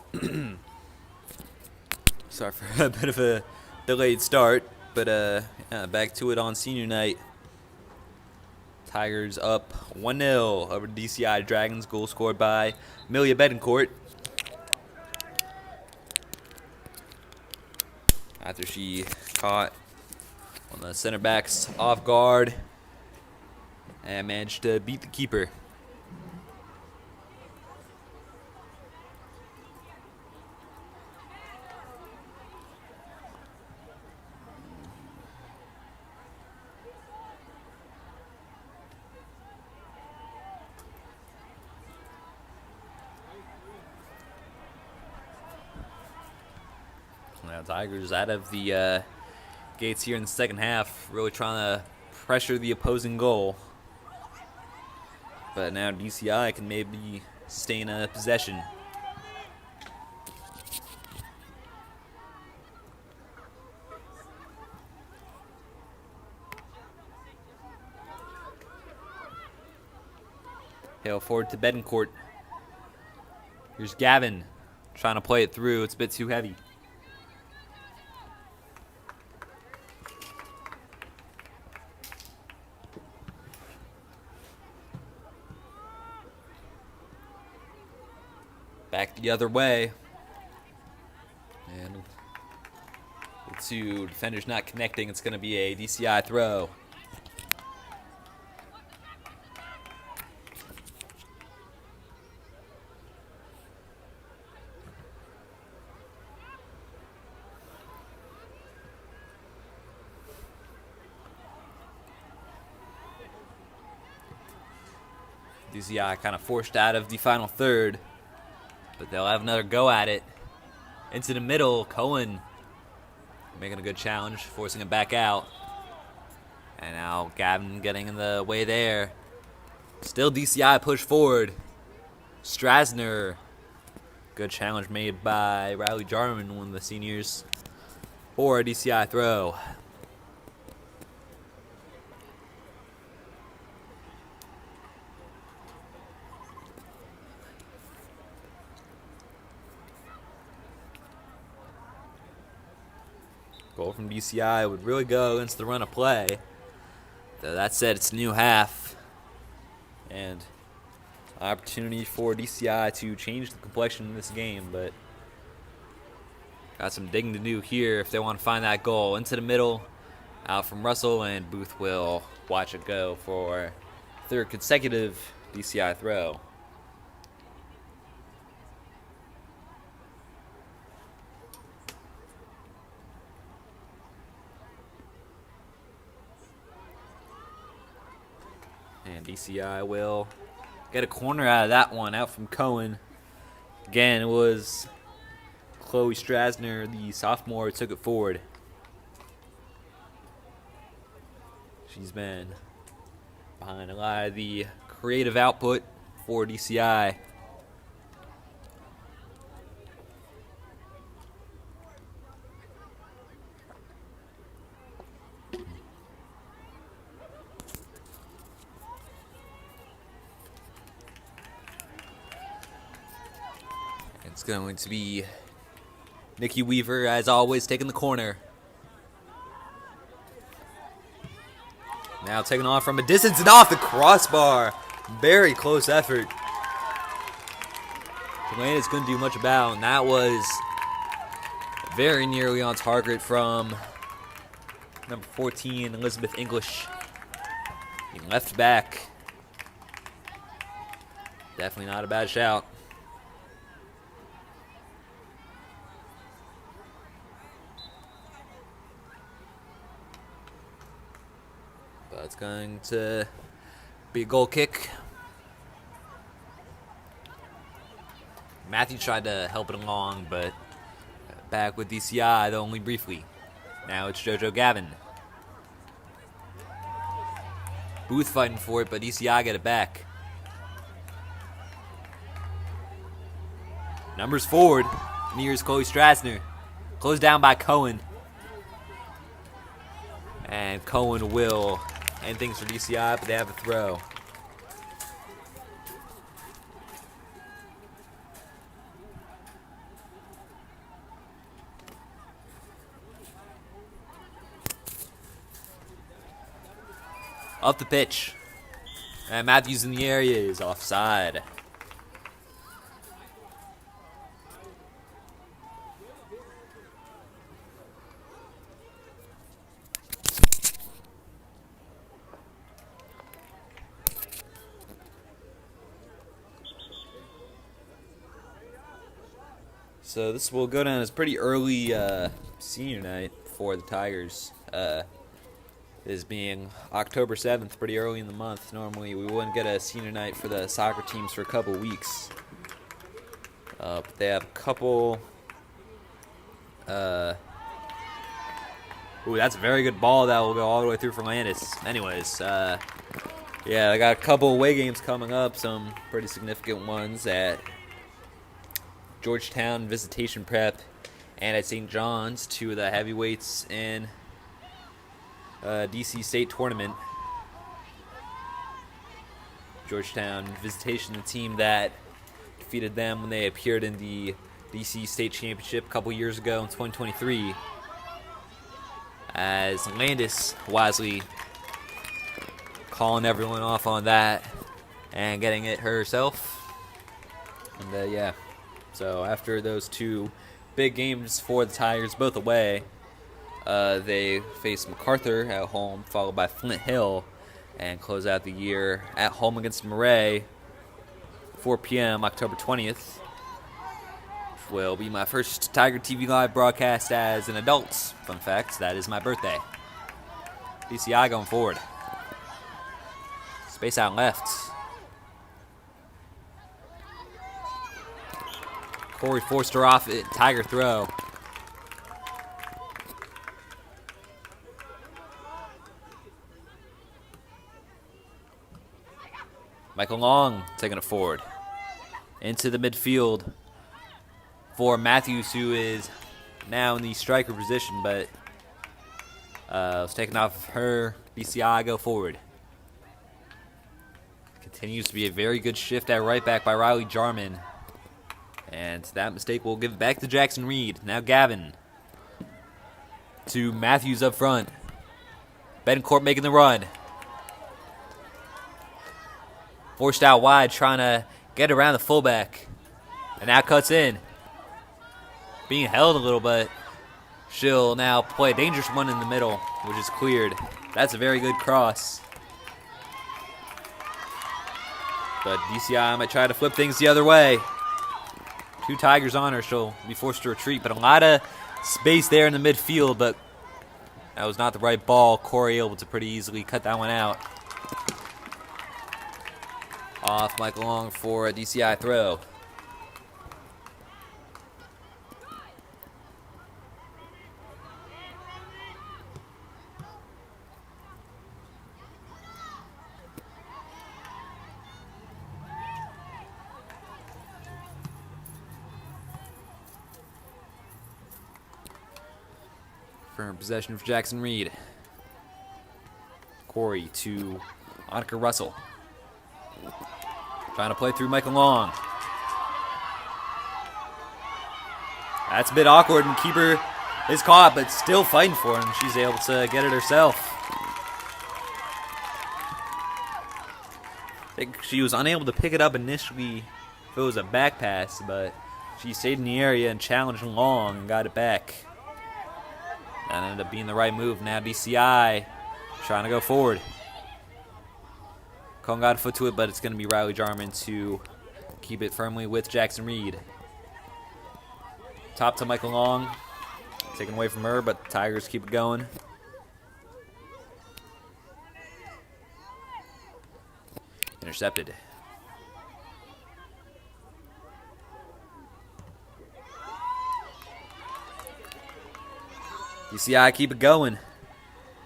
Sorry for a bit of a delayed start, but yeah, back to it on senior night. Tigers up 1-0 over DCI Dragons. Goal scored by Amelia Betancourt. After she caught on the center backs off guard and managed to beat the keeper. Now Tigers out of the gates here in the second half, really trying to pressure the opposing goal. But now DCI can maybe stay in a possession. Hail forward to Betancourt. Here's Gavin trying to play it through. It's a bit too heavy. Back the other way. And the two defenders not connecting. It's going to be a DCI throw. DCI kind of forced out of the final third. But they'll have another go at it. Into the middle, Cohen making a good challenge, forcing it back out. And now Gavin getting in the way there. Still DCI push forward. Strasner. Good challenge made by Riley Jarman, one of the seniors. For a DCI throw. Goal from DCI would really go against the run of play. Though that said, it's a new half. And opportunity for DCI to change the complexion in this game. But got some digging to do here if they want to find that goal. Into the middle, out from Russell, and Booth will watch it go for third consecutive DCI throw. And DCI will get a corner out of that one, out from Cohen. Again, it was Chloe Strasner, the sophomore, took it forward. She's been behind a lot of the creative output for DCI. It's going to be Nikki Weaver, as always, taking the corner. Now taking on from a distance and off the crossbar. Very close effort. Atlanta's couldn't do much about, and that was very nearly on target from number 14, Elizabeth English. Left back. Definitely not a bad shout. But it's going to be a goal kick. Matthew tried to help it along, but back with DCI, though only briefly. Now it's JoJo Gavin. Booth fighting for it, but DCI get it back. Numbers forward. Nears Chloe Strasner. Closed down by Cohen. And Cohen will end things for DCI, but they have a throw. Up the pitch. And Matthews in the area is offside. So this will go down as pretty early senior night for the Tigers. This being October 7th, pretty early in the month. Normally we wouldn't get a senior night for the soccer teams for a couple weeks. But they have a couple... ooh, that's a very good ball that will go all the way through for Landis. Anyways, yeah, I got a couple away games coming up, some pretty significant ones at Georgetown Visitation Prep and at St. John's, two of the heavyweights in DC State Tournament. Georgetown Visitation, the team that defeated them when they appeared in the DC State Championship a couple years ago in 2023. As Landis wisely calling everyone off on that and getting it herself. And yeah. So after those two big games for the Tigers, both away, they face MacArthur at home, followed by Flint Hill, and close out the year at home against Murray, 4 p.m. October 20th, which will be my first Tiger TV Live broadcast as an adult. Fun fact, that is my birthday. DCI going forward. Space out left. Corey Forster off it. Tiger throw. Michael Long taking it forward. Into the midfield for Matthews, who is now in the striker position, but was taken off of her. BCI go forward. Continues to be a very good shift at right back by Riley Jarman. And that mistake will give it back to Jackson Reed. Now Gavin to Matthews up front. Bencourt making the run. Forced out wide, trying to get around the fullback. And now cuts in. Being held a little, but she'll now play a dangerous one in the middle, which is cleared. That's a very good cross. But DCI might try to flip things the other way. Two Tigers on her, she'll be forced to retreat, but a lot of space there in the midfield, but that was not the right ball. Corey able to pretty easily cut that one out. Off Michael Long for a DCI throw. Firm possession for Jackson Reed. Corey to Annika Russell. Trying to play through Michael Long. That's a bit awkward, and keeper is caught, but still fighting for him. She's able to get it herself. I think she was unable to pick it up initially if it was a back pass, but she stayed in the area and challenged Long and got it back. That ended up being the right move. Now DCI trying to go forward. Cone got a foot to it, but it's going to be Riley Jarman to keep it firmly with Jackson Reed. Top to Michael Long. Taken away from her, but the Tigers keep it going. Intercepted. DCI keep it going,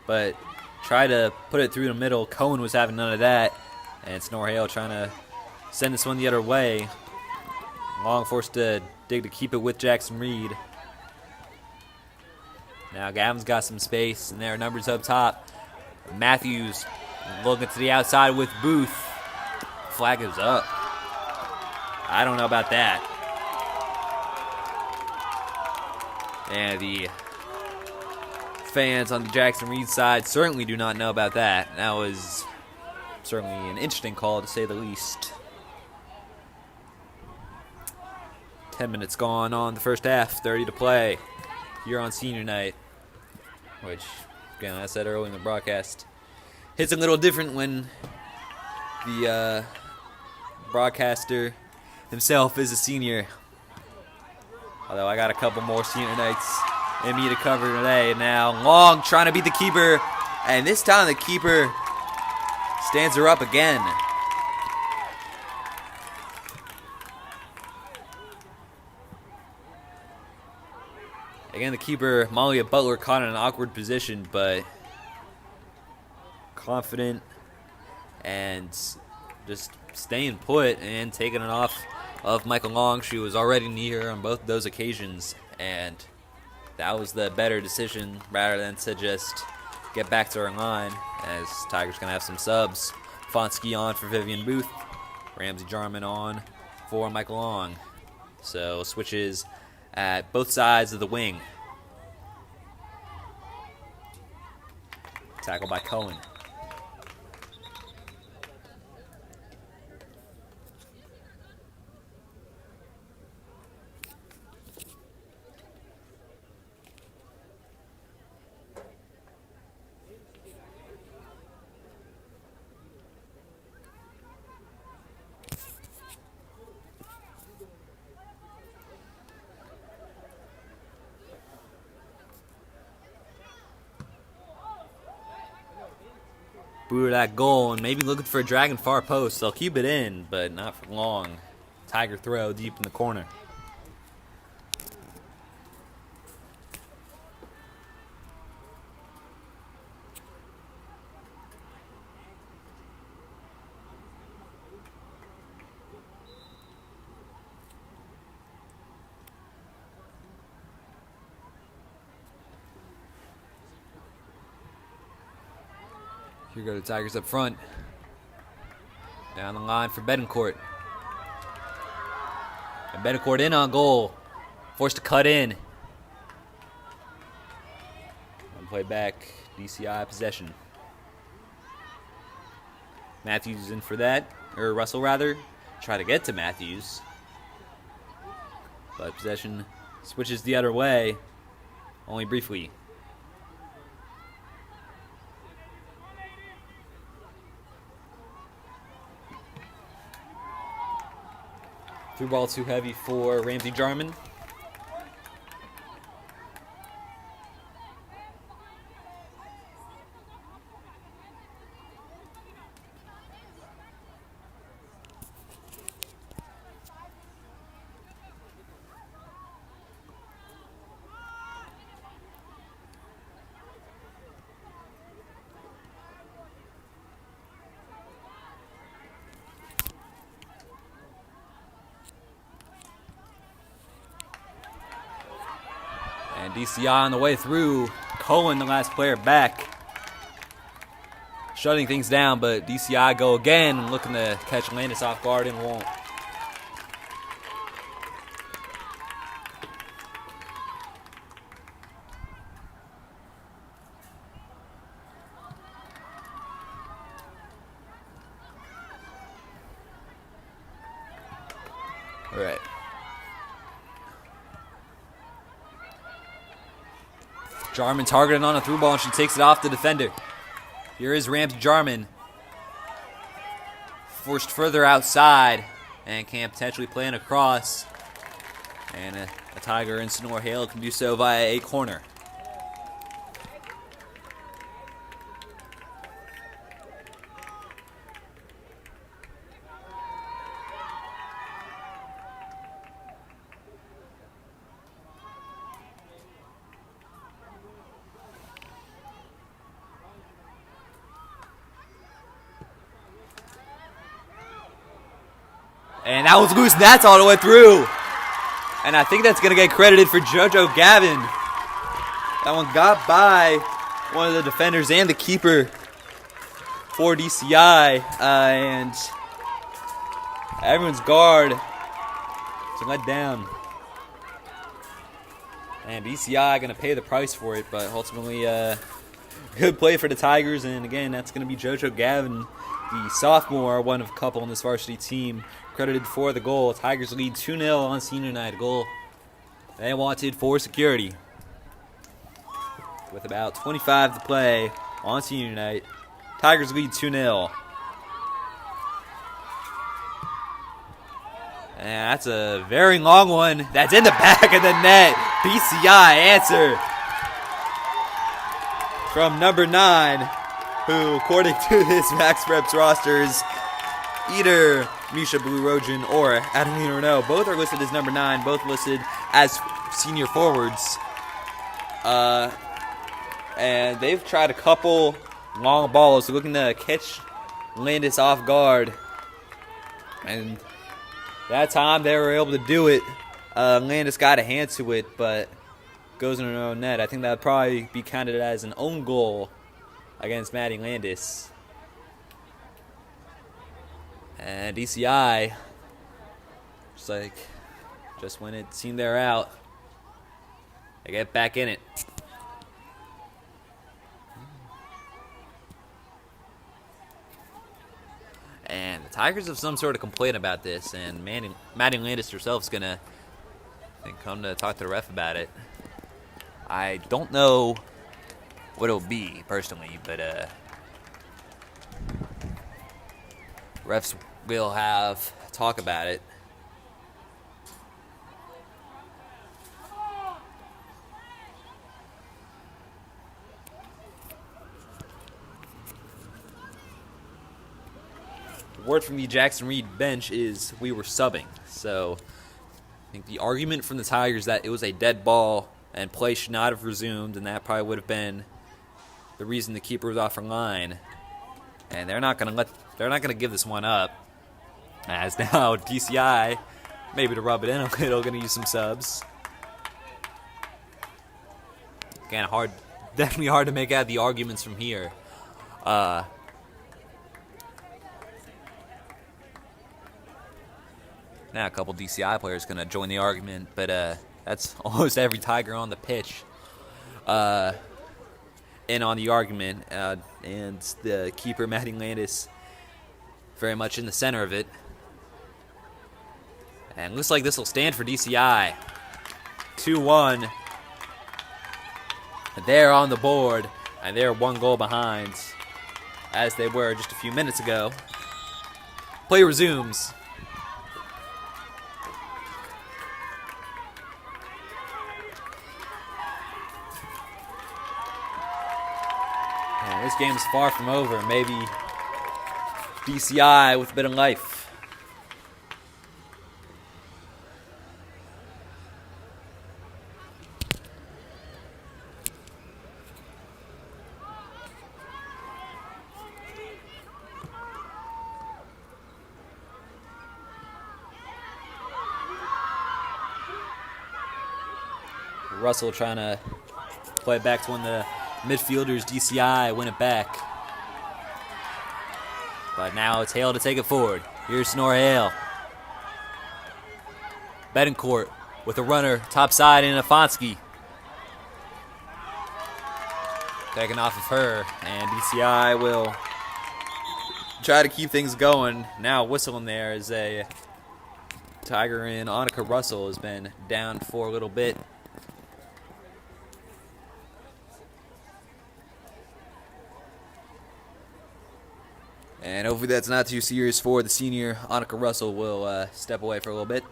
but try to put it through the middle. Cohen was having none of that, and Snor Hale trying to send this one the other way. Long forced to dig to keep it with Jackson Reed. Now Gavin's got some space, and there are numbers up top. Matthews looking to the outside with Booth. Flag is up. I don't know about that. And the fans on the Jackson Reed side certainly do not know about that. That was certainly an interesting call to say the least. 10 minutes gone on the first half, 30 to play here on senior night, which, again, I said earlier in the broadcast, hits a little different when the broadcaster himself is a senior. Although I got a couple more senior nights in me to cover today. Now Long trying to beat the keeper, and this time the keeper stands her up again. Again, the keeper, Malia Butler, caught in an awkward position, but confident and just staying put and taking it off of Michael Long. She was already near on both of those occasions, and that was the better decision rather than to just get back to her line, as Tigers going to have some subs. Fonsky on for Vivian Booth, Ramsey Jarman on for Michael Long. So switches at both sides of the wing. Tackle by Cohen. Booted that goal, and maybe looking for a dragon far post. They'll keep it in, but not for long. Tiger throw deep in the corner. Here go the Tigers up front. Down the line for Betancourt. And Betancourt in on goal. Forced to cut in. And play back. DCI possession. Matthews in for that. Or Russell, rather. Try to get to Matthews. But possession switches the other way. Only briefly. Through ball too heavy for Ramsey Jarman. And DCI on the way through. Cohen, the last player back. Shutting things down, but DCI go again, looking to catch Landis off guard and won't. All right. Jarman targeted on a through ball, and she takes it off the defender. Here is Ramsey Jarman. Forced further outside, and can potentially play an across. And a Tiger in Sonora Hale can do so via a corner. And that was loose, and that's all the way through. And I think that's going to get credited for JoJo Gavin. That one got by one of the defenders and the keeper for DCI. And everyone's guard is let down. And DCI going to pay the price for it, but ultimately good play for the Tigers. And again, that's going to be JoJo Gavin the sophomore, one of a couple on this varsity team, credited for the goal. Tigers lead 2-0 on senior night. A goal they wanted for security. With about 25 to play on senior night, Tigers lead 2-0. And that's a very long one. That's in the back of the net. BCI answer from number 9, who, according to this Max Preps roster, is either Misha Blue-Rojan or Adelina Renault. Both are listed as number 9. Both listed as senior forwards. And they've tried a couple long balls, looking to catch Landis off guard. And that time they were able to do it. Landis got a hand to it, but goes in her own net. I think that would probably be counted as an own goal against Maddie Landis. And DCI, just when it seemed they're out, they get back in it. And the Tigers have some sort of complaint about this, and Maddie Landis herself is going to come to talk to the ref about it. I don't know what it'll be, personally, but refs will have talk about it. Word from the Jackson Reed bench is we were subbing. So I think the argument from the Tigers that it was a dead ball and play should not have resumed, and that probably would have been the reason the keeper was off her line. And they're not gonna give this one up. As now DCI, maybe to rub it in a little, gonna use some subs. Again, definitely hard to make out the arguments from here. Now a couple DCI players going to join the argument, but that's almost every Tiger on the pitch in on the argument. And the keeper, Maddie Landis, very much in the center of it. And looks like this will stand for DCI. 2-1. They're on the board, and they're one goal behind, as they were just a few minutes ago. Play resumes. This game is far from over. Maybe DCI with a bit of life. Russell trying to play it back to one of the midfielders. DCI win it back. But now it's Hale to take it forward. Here's Sonora Hale. Betancourt with a runner top side in Afonski. Taken off of her, and DCI will try to keep things going. Now whistling there as a Tiger in Annika Russell has been down for a little bit. And hopefully that's not too serious for the senior. Annika Russell will step away for a little bit.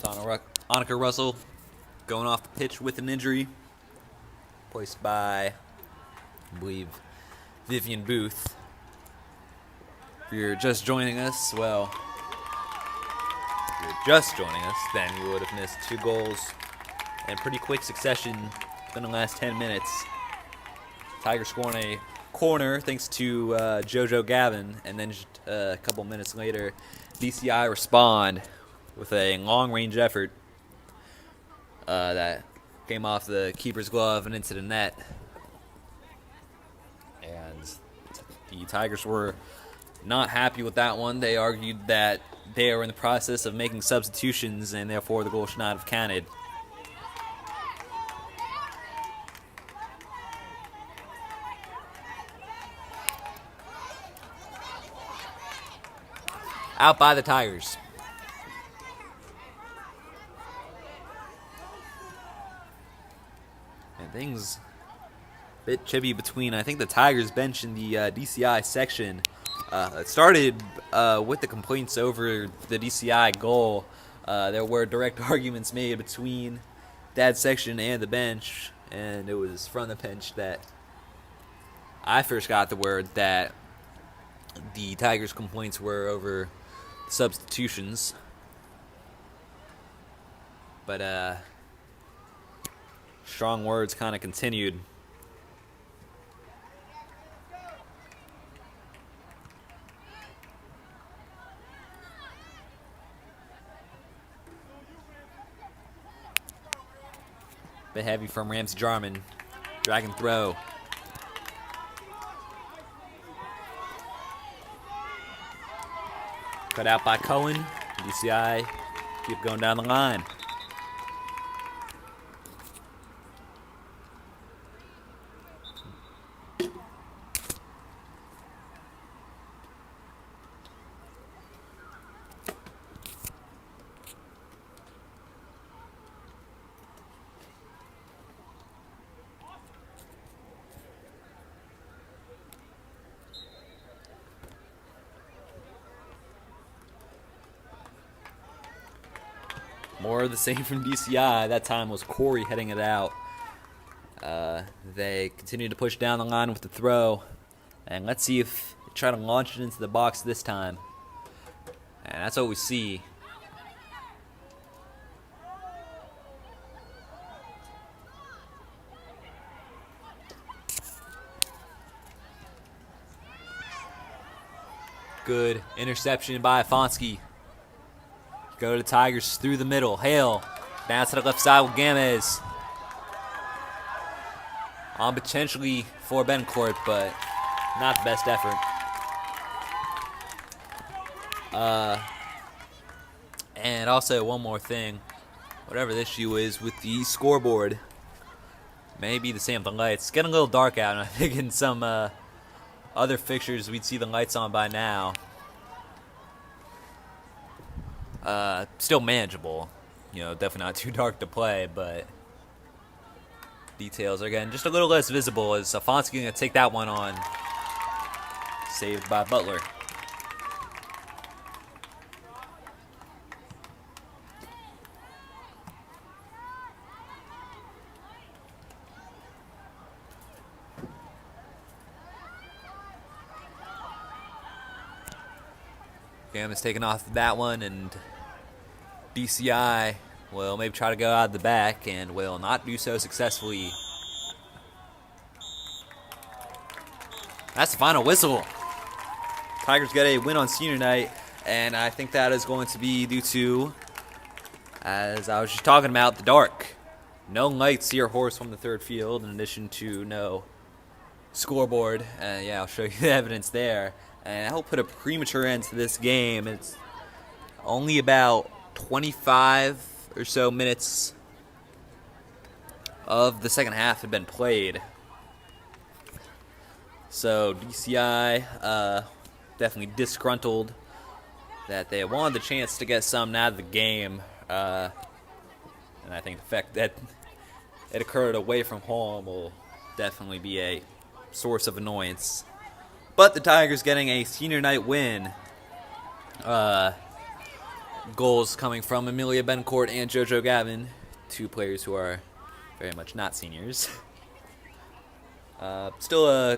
Annika Russell going off the pitch with an injury. Placed by, I believe, Vivian Booth. If you're just joining us, well, if you're just joining us, then you would have missed 2 goals in pretty quick succession within the last 10 minutes. Tigers scoring a corner thanks to JoJo Gavin, and then just a couple minutes later, DCI respond with a long-range effort that came off the keeper's glove and into the net. And the Tigers were not happy with that one. They argued that they were in the process of making substitutions and therefore the goal should not have counted. Out by the Tigers. And things a bit chippy between, I think, the Tigers bench and the DCI section. It started with the complaints over the DCI goal. There were direct arguments made between that section and the bench, and it was from the bench that I first got the word that the Tigers' complaints were over substitutions. But strong words kind of continued. Bit heavy from Ramsey Jarman. Drag and throw. Cut out by Cohen. DCI keep going down the line. More of the same from DCI. That time was Corey heading it out. They continue to push down the line with the throw. And let's see if they try to launch it into the box this time. And that's what we see. Good interception by Afonski. Go to the Tigers through the middle. Hale. Bounce to the left side with Gamez. On potentially for Bencourt, but not the best effort. And also one more thing. Whatever the issue is with the scoreboard, may be the same with the lights. It's getting a little dark out, and I think in some other fixtures we'd see the lights on by now. Still manageable, you know, definitely not too dark to play, but details are getting just a little less visible as Afonski going to take that one on. Saved by Butler. Gam is taking off that one, and DCI will maybe try to go out of the back and will not do so successfully. That's the final whistle. Tigers get a win on senior night, and I think that is going to be due to, as I was just talking about, the dark. No lights here, horse from the third field, in addition to no scoreboard. Yeah, I'll show you the evidence there. And I'll put a premature end to this game. It's only about 25 or so minutes of the second half had been played. So DCI definitely disgruntled that they wanted the chance to get something out of the game. And I think the fact that it occurred away from home will definitely be a source of annoyance. But the Tigers getting a senior night win goals coming from Amelia Bencourt and JoJo Gavin, two players who are very much not seniors. Still a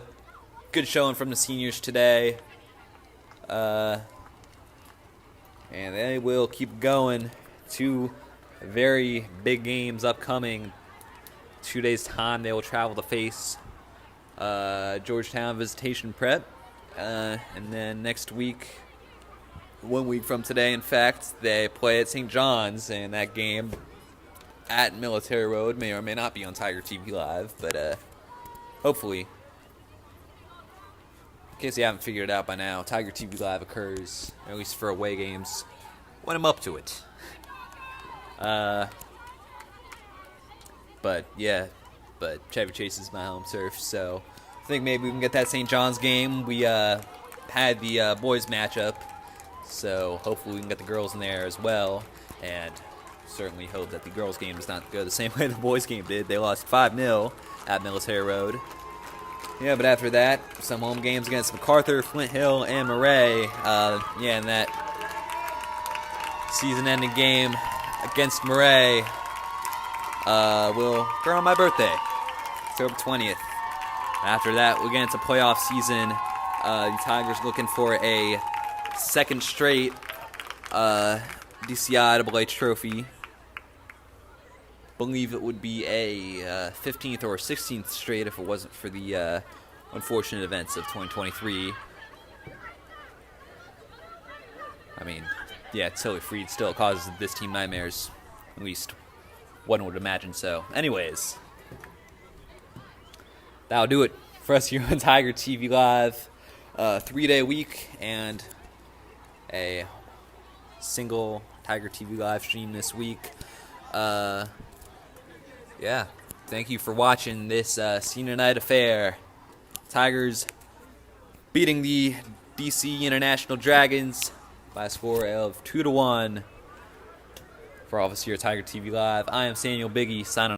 good showing from the seniors today. And they will keep going. Two very big games upcoming. 2 days' time, they will travel to face Georgetown Visitation Prep. And then next week, 1 week from today, in fact, they play at St. John's. And that game at Military Road may or may not be on Tiger TV Live. But hopefully, in case you haven't figured it out by now, Tiger TV Live occurs, at least for away games, when I'm up to it. But Chevy Chase is my home turf, so I think maybe we can get that St. John's game. We had the boys matchup, so hopefully we can get the girls in there as well, and certainly hope that the girls game does not go the same way the boys game did. They lost 5-0 at Military Road. Yeah, but after that, some home games against MacArthur, Flint Hill, and Murray. And that season-ending game against Murray will occur on my birthday, October 20th. After that, we get into playoff season. The Tigers looking for a second straight DCI AA trophy. Believe it would be a 15th or 16th straight if it wasn't for the unfortunate events of 2023. I mean, yeah, Tilly Freed still causes this team nightmares. At least one would imagine so. Anyways, that'll do it for us here on Tiger TV Live. 3-day week and a single Tiger TV Live stream this week. Yeah, thank you for watching this senior night affair. Tigers beating the DC International Dragons by a score of 2-1. For all of us here at Tiger TV Live, I am Samuel Biggie, signing